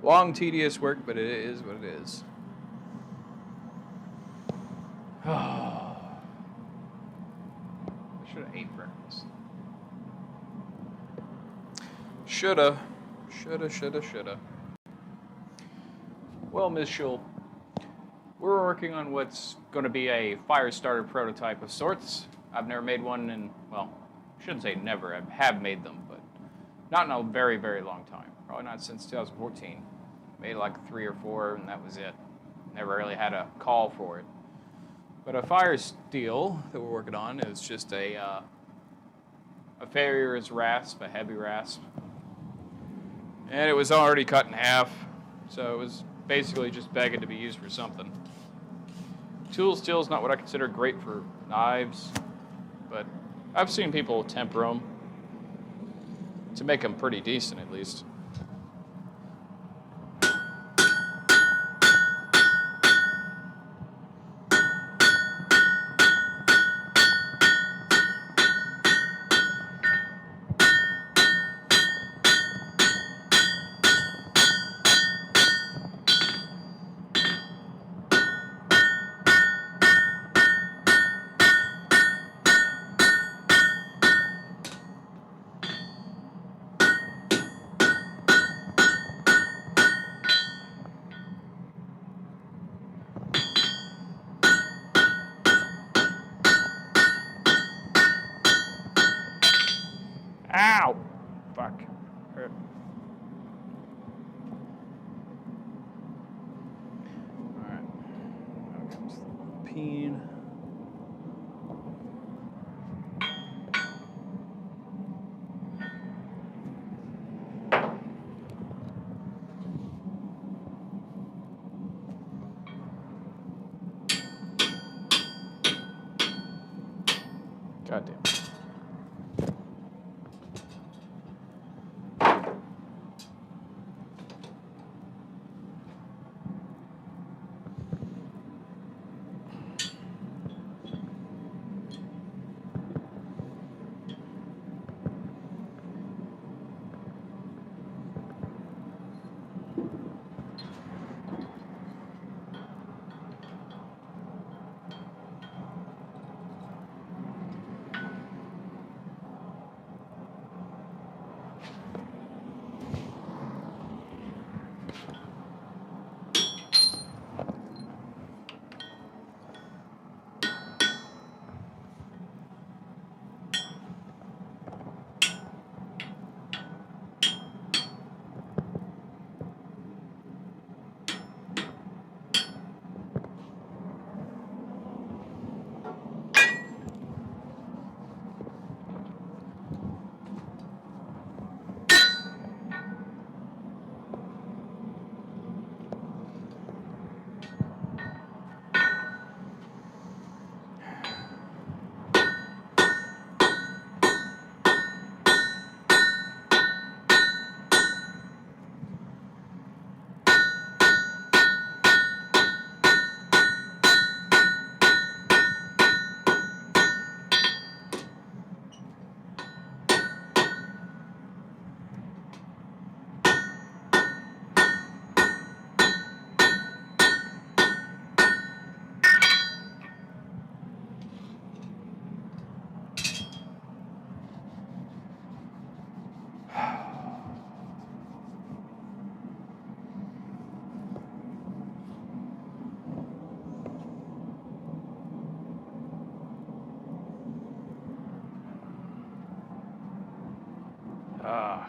Long, tedious work, but it is what it is. I should have ate breakfast. Shoulda. Well, Ms. Schul, we're working on what's going to be a fire starter prototype of sorts. I've never made one in, well, I shouldn't say never. I have made them, but not in a very, very long time. Probably not since 2014. Made like 3 or 4, and that was it. Never really had a call for it. But a fire steel that we're working on is just a Farrier's rasp, a heavy rasp. And it was already cut in half, so it was basically just begging to be used for something. Tool steel is not what I consider great for knives, but I've seen people temper them to make them pretty decent at least. Ow! Fuck. Ah.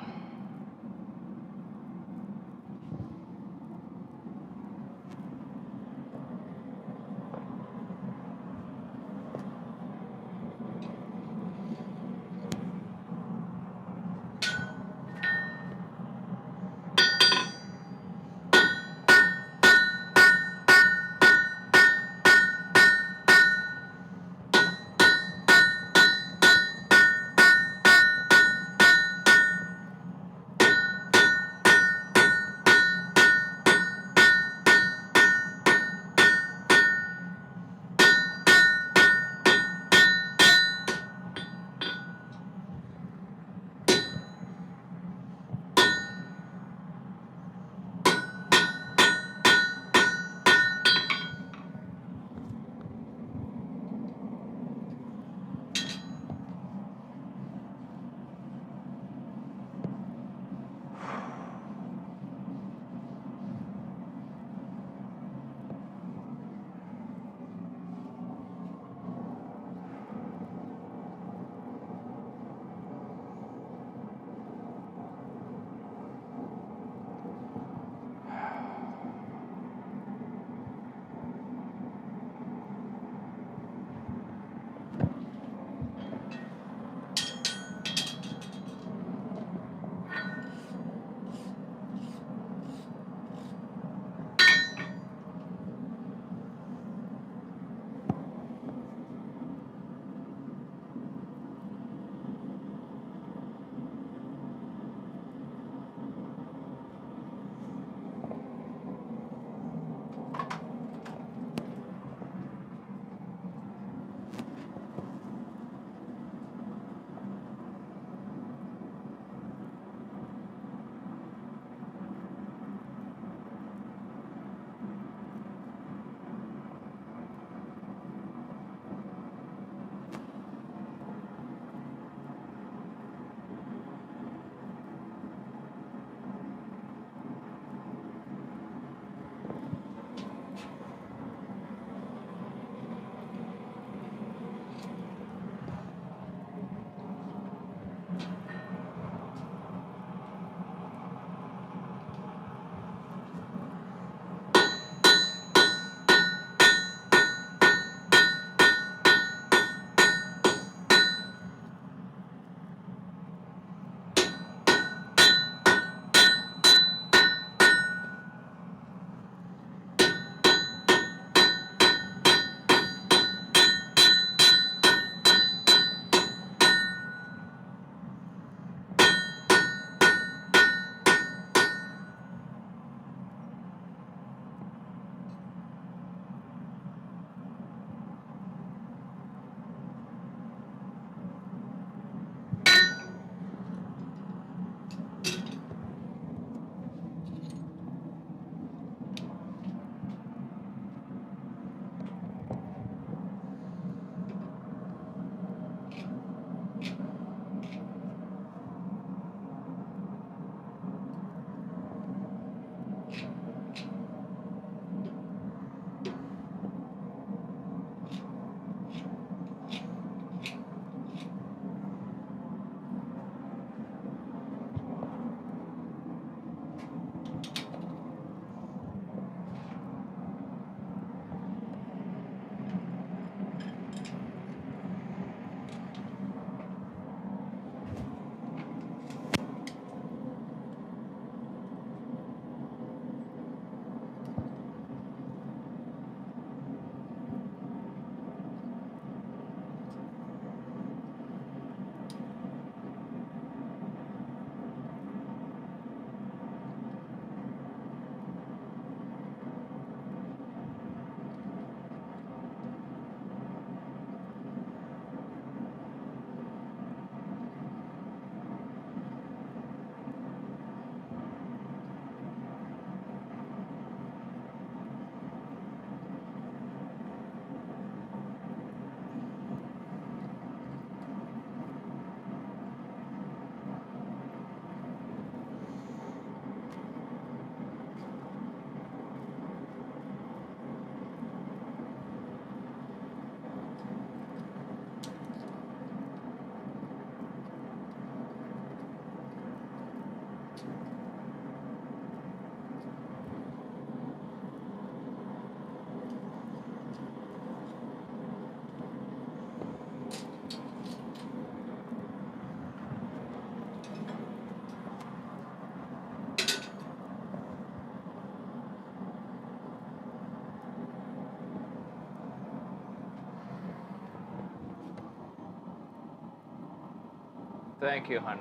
Thank you, hon.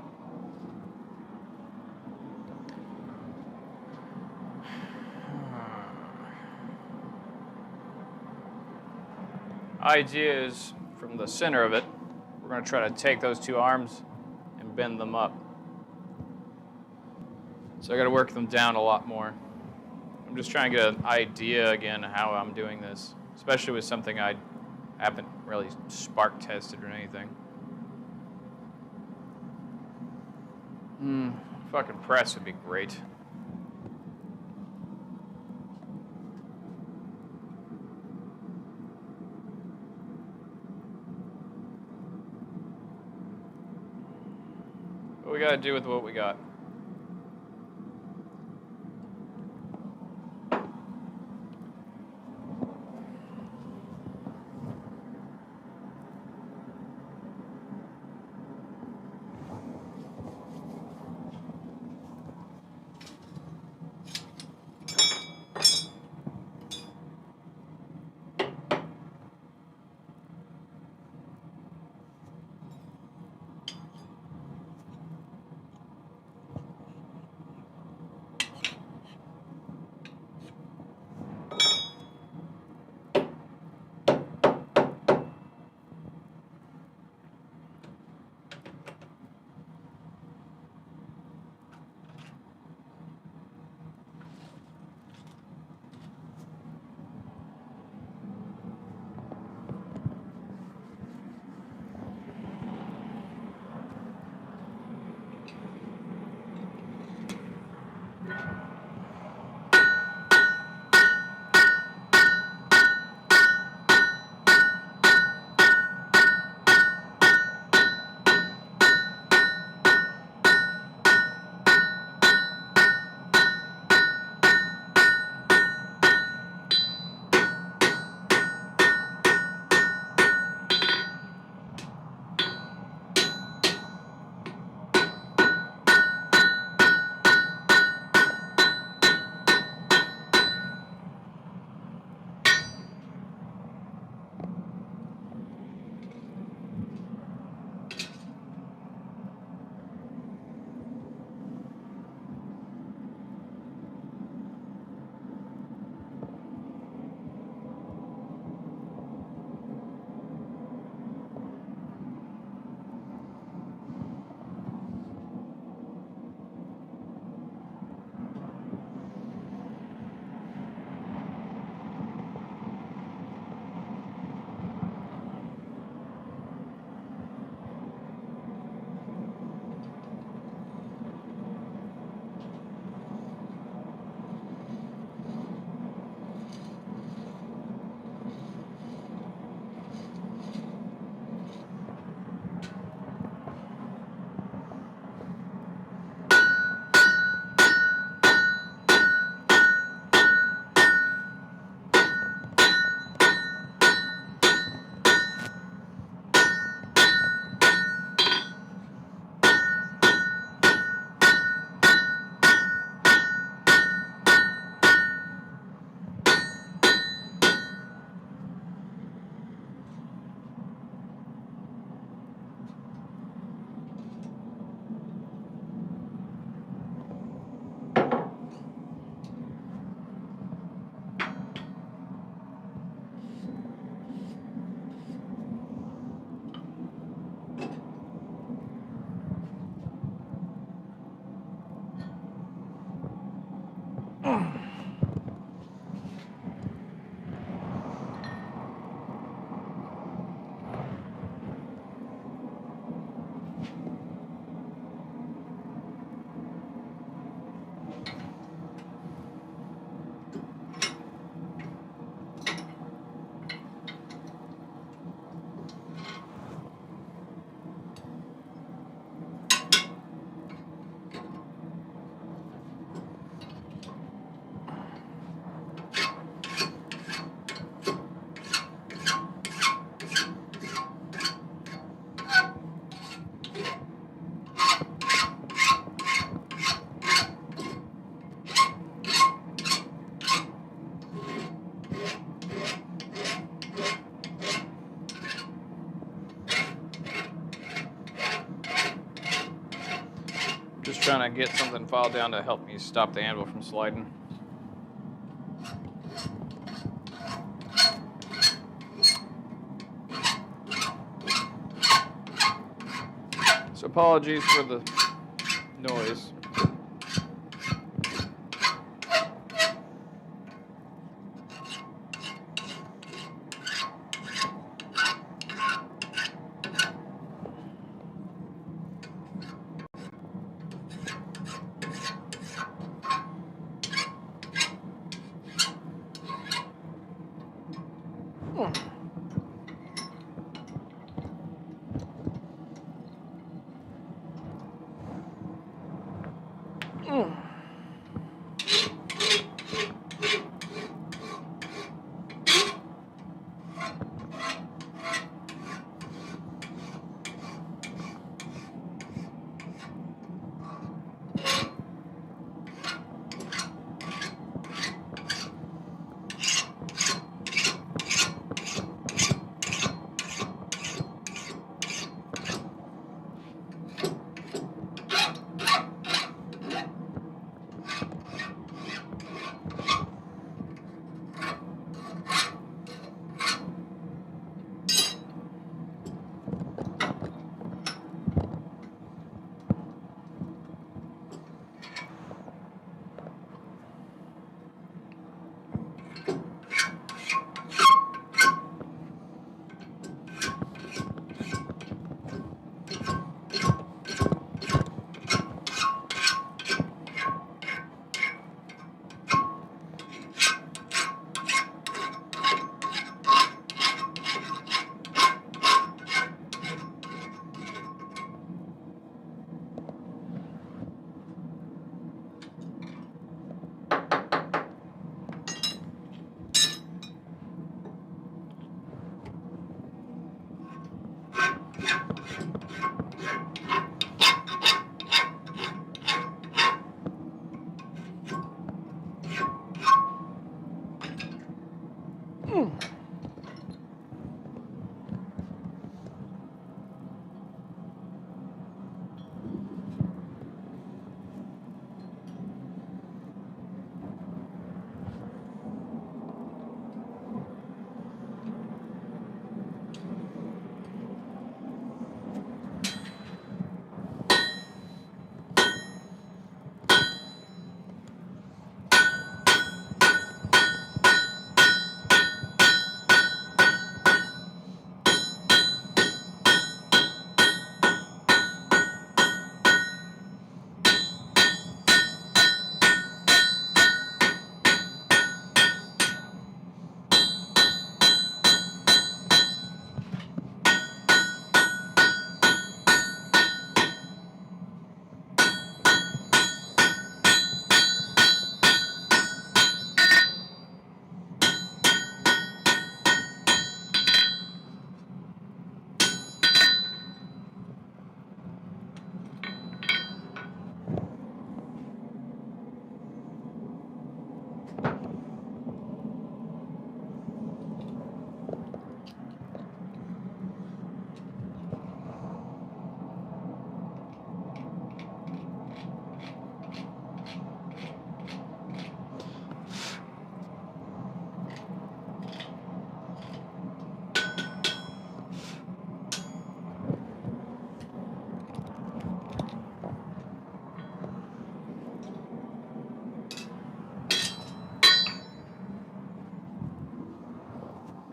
Idea is from the center of it, we're going to try to take those two arms and bend them up. So I got to work them down a lot more. I'm just trying to get an idea again how I'm doing this, especially with something I haven't really spark tested or anything. Fucking press would be great. But we gotta do with what we got. Just trying to get something filed down to help me stop the anvil from sliding. So apologies for the noise.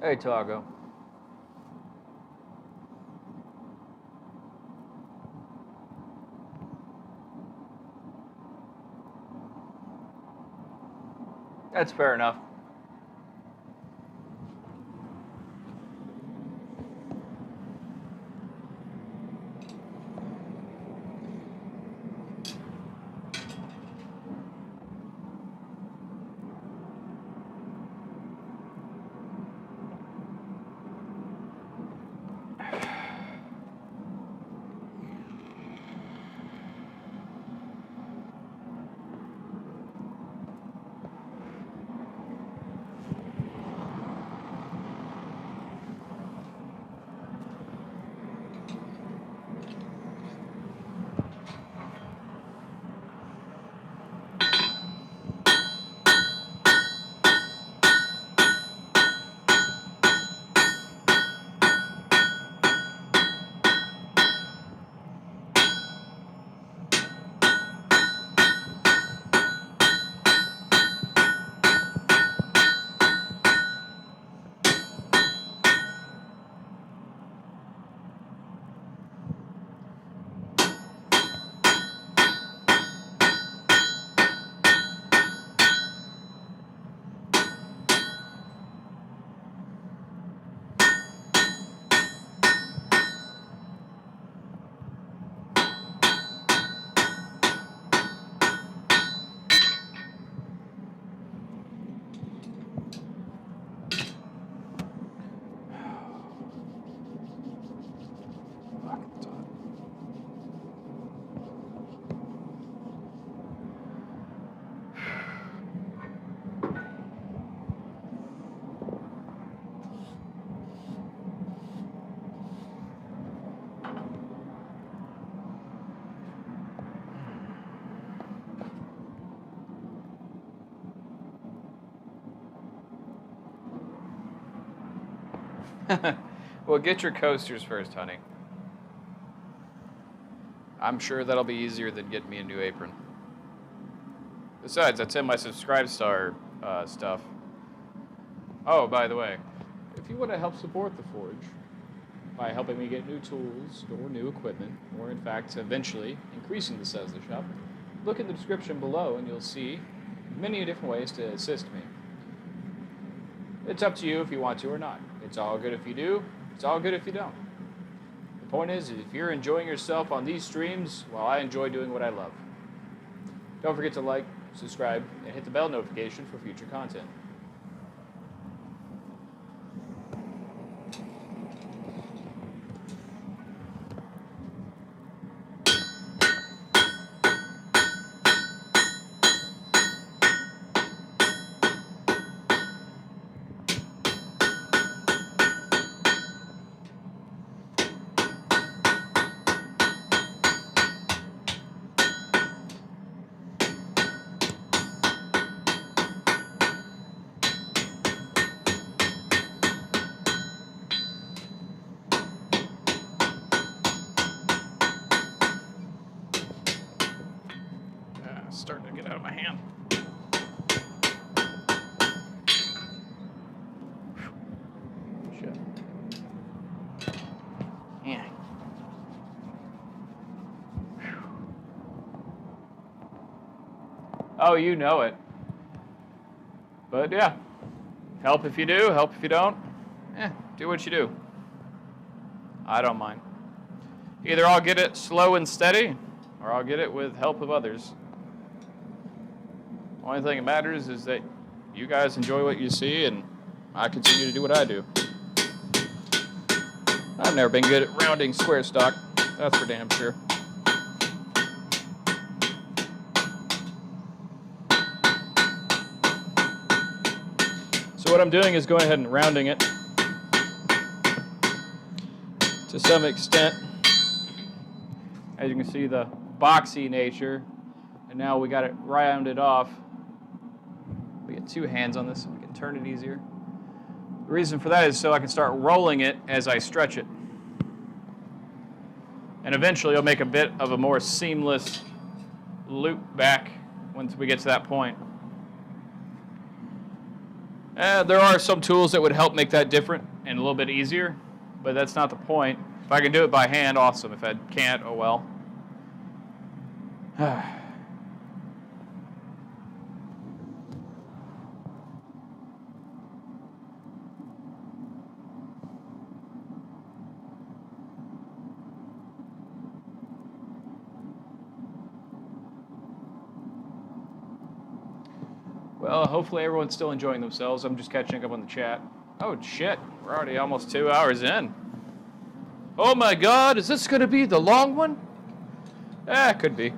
Hey, Tago. That's fair enough. Well, get your coasters first, honey. I'm sure that'll be easier than getting me a new apron. Besides, that's in my Subscribe Star stuff. Oh, by the way, if you want to help support the Forge by helping me get new tools or new equipment, or in fact, eventually increasing the size of the shop, look in the description below and you'll see many different ways to assist me. It's up to you if you want to or not. It's all good if you do. It's all good if you don't. The point is, if you're enjoying yourself on these streams, well, I enjoy doing what I love. Don't forget to like, subscribe, and hit the bell notification for future content. Starting to get out of my hand. Shit. Yeah. Oh, you know it. But yeah, help if you do, help if you don't. Do what you do. I don't mind. Either I'll get it slow and steady, or I'll get it with help of others. Only thing that matters is that you guys enjoy what you see, and I continue to do what I do. I've never been good at rounding square stock. That's for damn sure. So what I'm doing is going ahead and rounding it to some extent. As you can see, the boxy nature, and now we got it rounded off. We get two hands on this so we can turn it easier. The reason for that is so I can start rolling it as I stretch it. And eventually it'll make a bit of a more seamless loop back once we get to that point. There are some tools that would help make that different and a little bit easier, but that's not the point. If I can do it by hand, awesome. If I can't, oh well. Well, hopefully everyone's still enjoying themselves. I'm just catching up on the chat. Oh, shit. We're already almost 2 hours in. Oh, my God. Is this going to be the long one? It could be.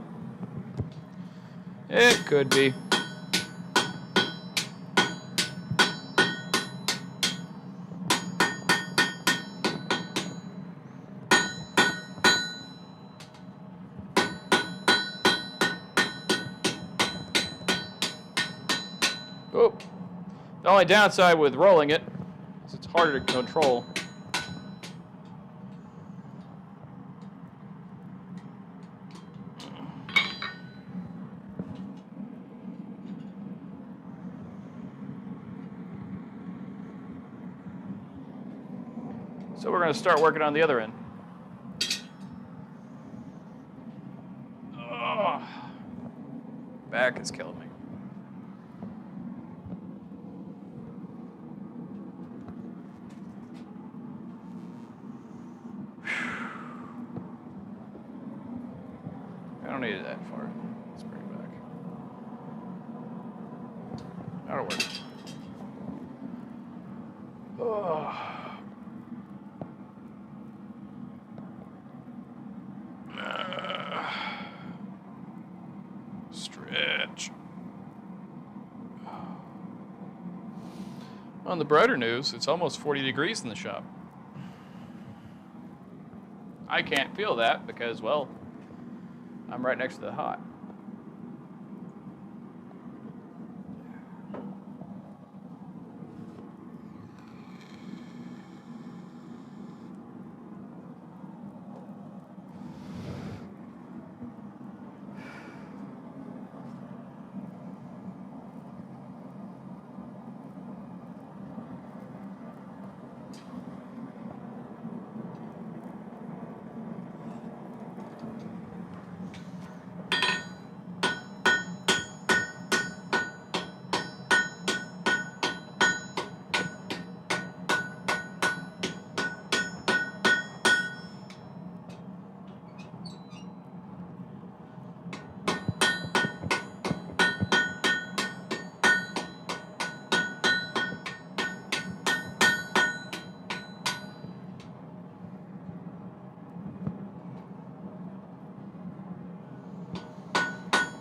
It could be. Oh. The only downside with rolling it is it's harder to control. So we're going to start working on the other end. Oh, back is killing me. I don't need it that far. Let's bring it back. That'll work. Oh. Stretch. On the brighter news, it's almost 40 degrees in the shop. I can't feel that because, well, I'm right next to the hot.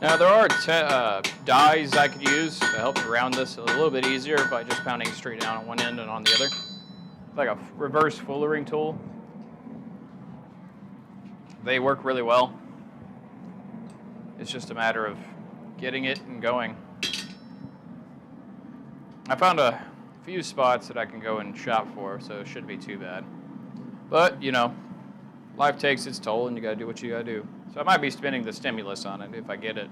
Now there are dies I could use to help round this a little bit easier by just pounding straight down on one end and on the other. It's like a reverse fullering tool. They work really well. It's just a matter of getting it and going. I found a few spots that I can go and shop for, so it shouldn't be too bad. But, you know, life takes its toll and you gotta do what you gotta do. So I might be spending the stimulus on it if I get it.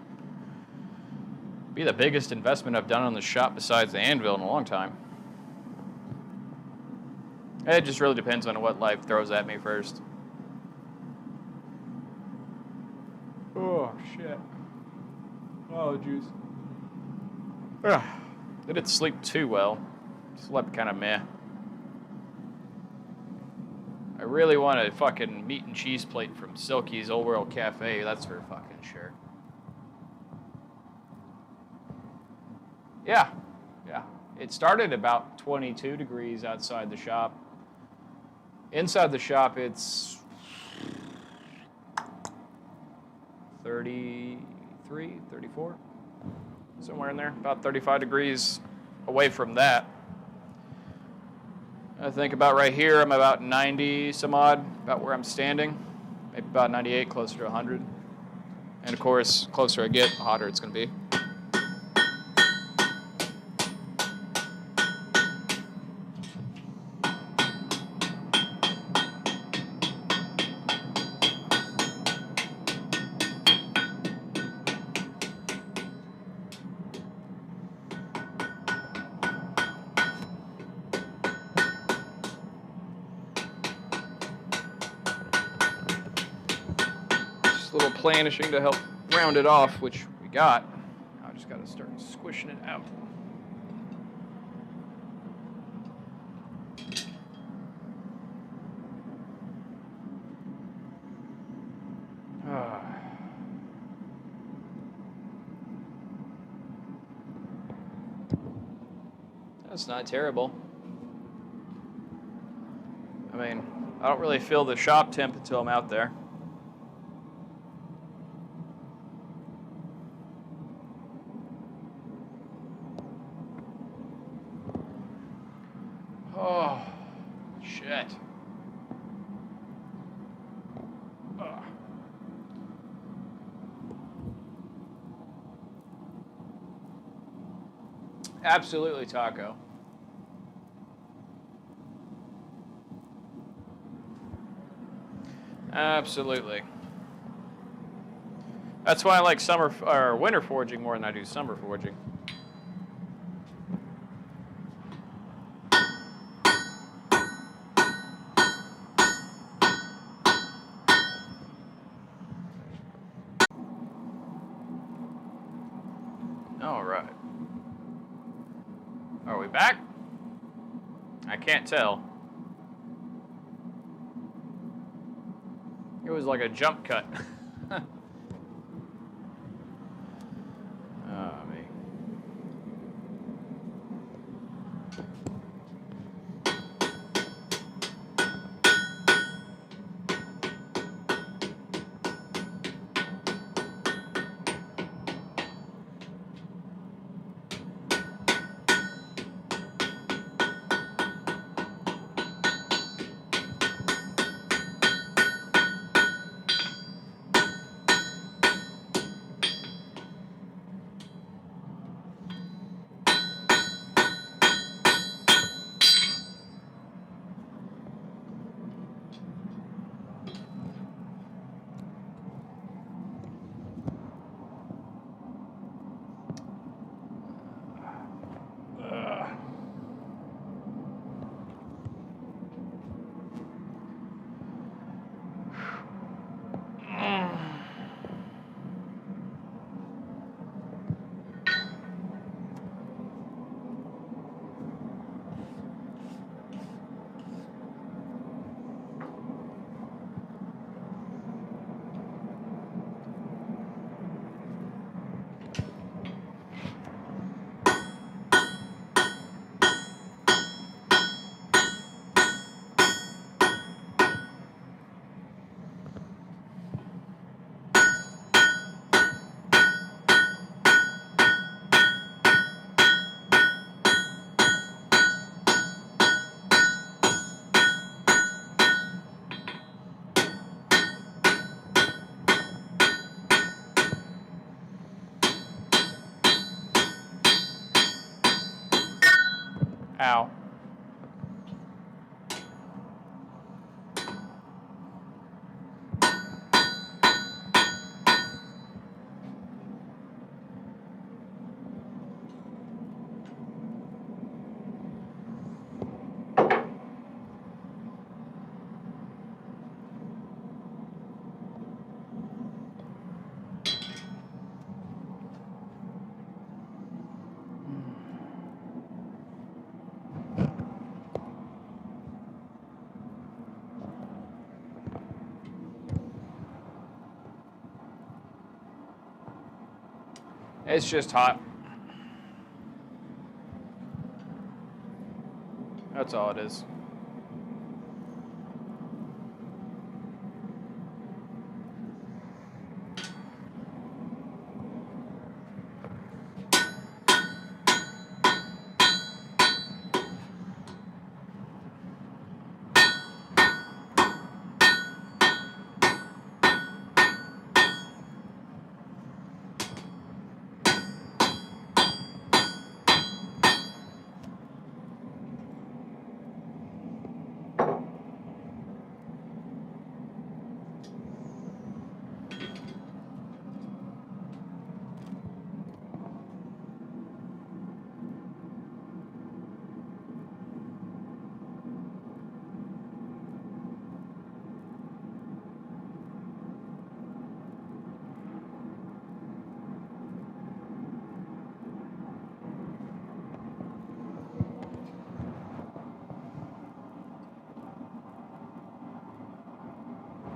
Be the biggest investment I've done on the shop besides the anvil in a long time. It just really depends on what life throws at me first. Oh, shit. Oh, juice. I didn't sleep too well. Slept kind of meh. I really want a fucking meat and cheese plate from Silky's Old World Cafe. That's for fucking sure. Yeah. It started about 22 degrees outside the shop. Inside the shop, it's 33, 34, somewhere in there. About 35 degrees away from that. I think about right here, I'm about 90 some odd, about where I'm standing. Maybe about 98, closer to 100. And of course, closer I get, the hotter it's going to be. A little planishing to help round it off, which we got. Now I just got to start squishing it out. That's not terrible. I mean, I don't really feel the shop temp until I'm out there. Oh, shit. Ugh. Absolutely taco. Absolutely. That's why I like summer or winter foraging more than I do summer foraging. All right. Are we back? I can't tell. It was like a jump cut. Me. Ow. It's just hot. That's all it is.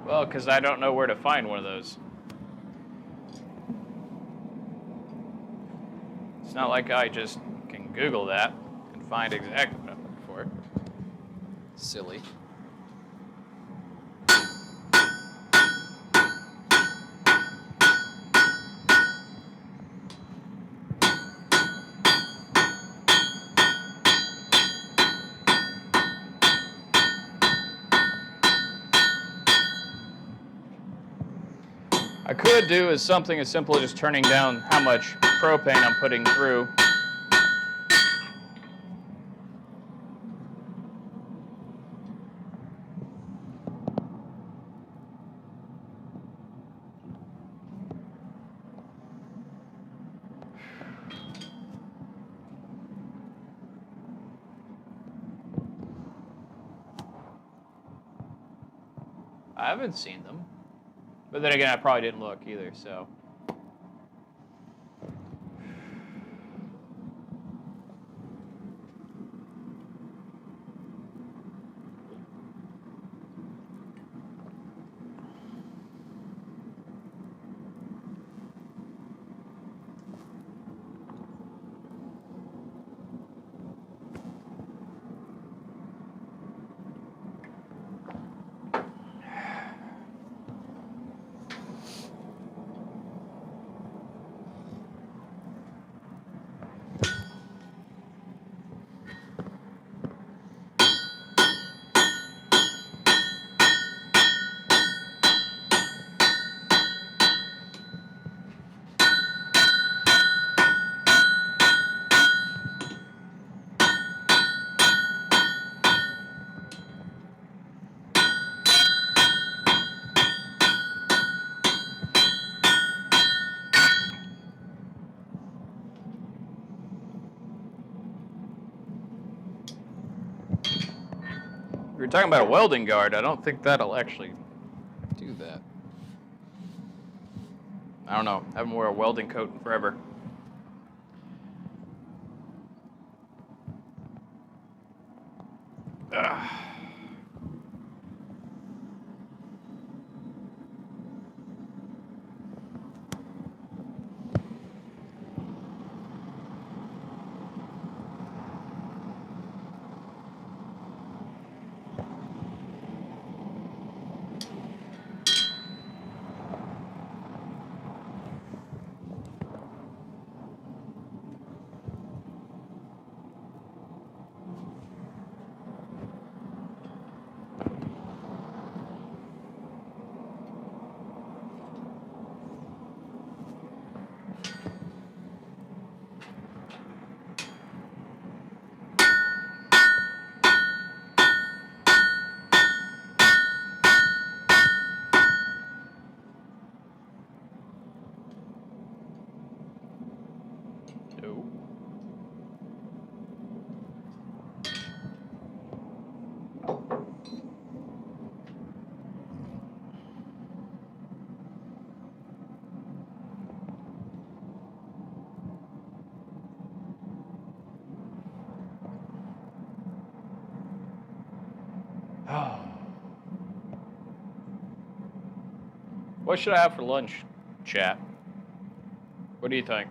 Well, because I don't know where to find one of those. It's not like I just can Google that and find exactly what I'm looking for. Silly. I could do is something as simple as just turning down how much propane I'm putting through. I haven't seen them. But then again, I probably didn't look either, so. If you're talking about a welding guard, I don't think that'll actually do that. I don't know. I haven't worn a welding coat in forever. Ugh. What should I have for lunch, chat? What do you think?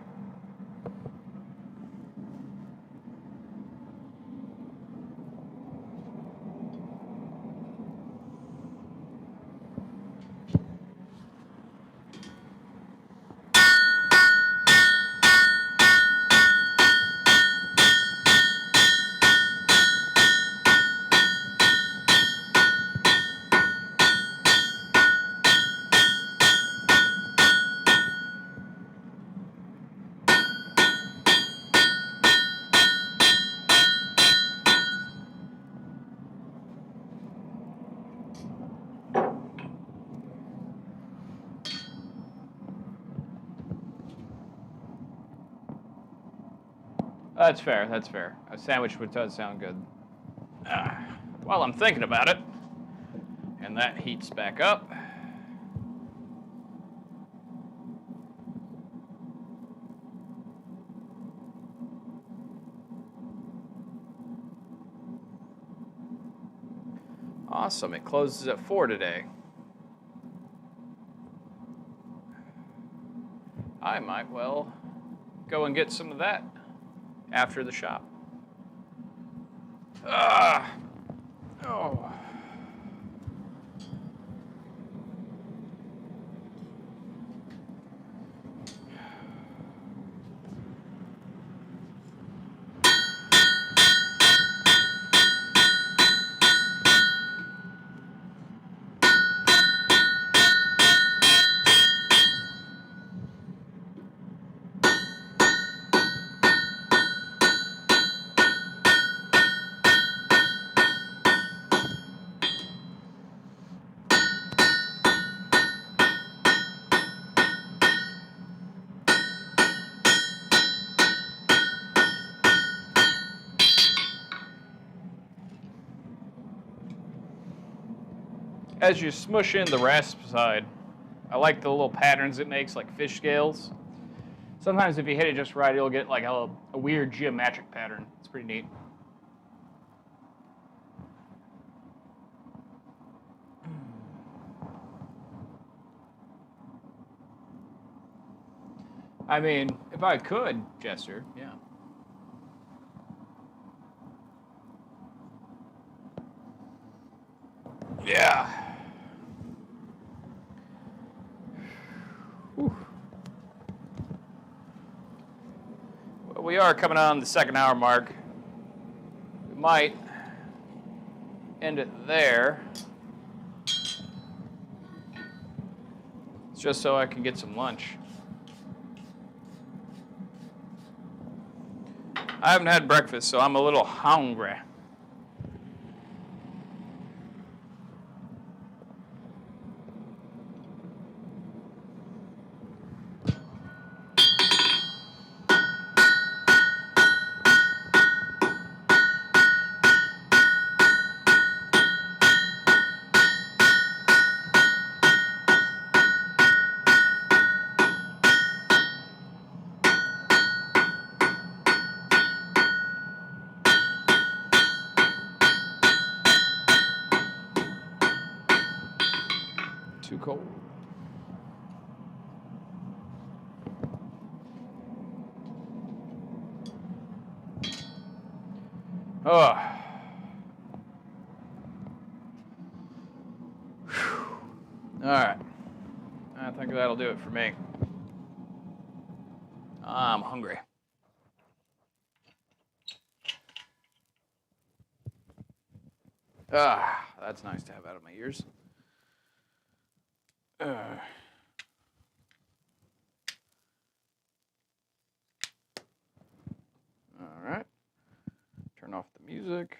That's fair, that's fair. A sandwich does sound good. While I'm thinking about it, and that heats back up. Awesome, it closes at 4 today. I might well go and get some of that after the shop. Oh. As you smush in the rasp side, I like the little patterns it makes, like fish scales. Sometimes if you hit it just right, you'll get like a weird geometric pattern. It's pretty neat. I mean, if I could, Jester, yeah. Yeah. Whew. Well, we are coming on the 2nd hour mark. We might end it there. It's just so I can get some lunch. I haven't had breakfast, so I'm a little hungry. Too cold. Oh. All right. I think that'll do it for me. I'm hungry. That's nice to have out of my ears. All right. Turn off the music.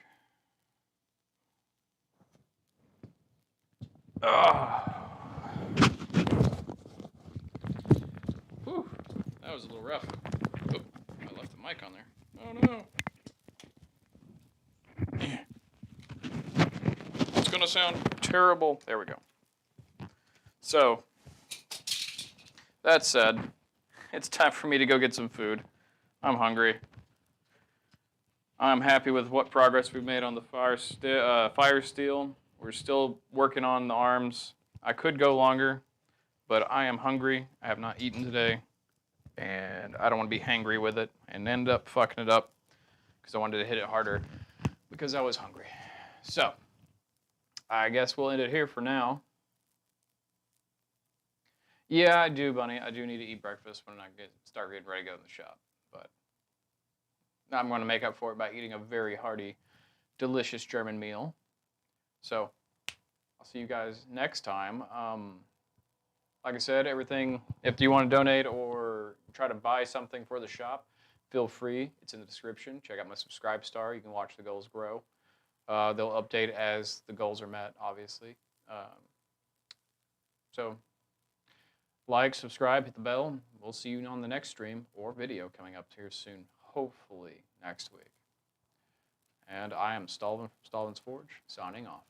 Whew. That was a little rough. Oh, I left the mic on there. Oh no. It's gonna sound terrible. There we go. So, that said, it's time for me to go get some food. I'm hungry. I'm happy with what progress we've made on the fire steel. We're still working on the arms. I could go longer, but I am hungry. I have not eaten today, and I don't want to be hangry with it and end up fucking it up because I wanted to hit it harder because I was hungry. So, I guess we'll end it here for now. Yeah, I do, Bunny. I do need to eat breakfast when I start getting ready to go in the shop. But I'm going to make up for it by eating a very hearty, delicious German meal. So, I'll see you guys next time. Like I said, everything, if you want to donate or try to buy something for the shop, feel free. It's in the description. Check out my subscribe star. You can watch the goals grow. They'll update as the goals are met, obviously. So, like, subscribe, hit the bell. We'll see you on the next stream or video coming up here soon, hopefully next week. And I am Stalvin from Stalvin's Forge, signing off.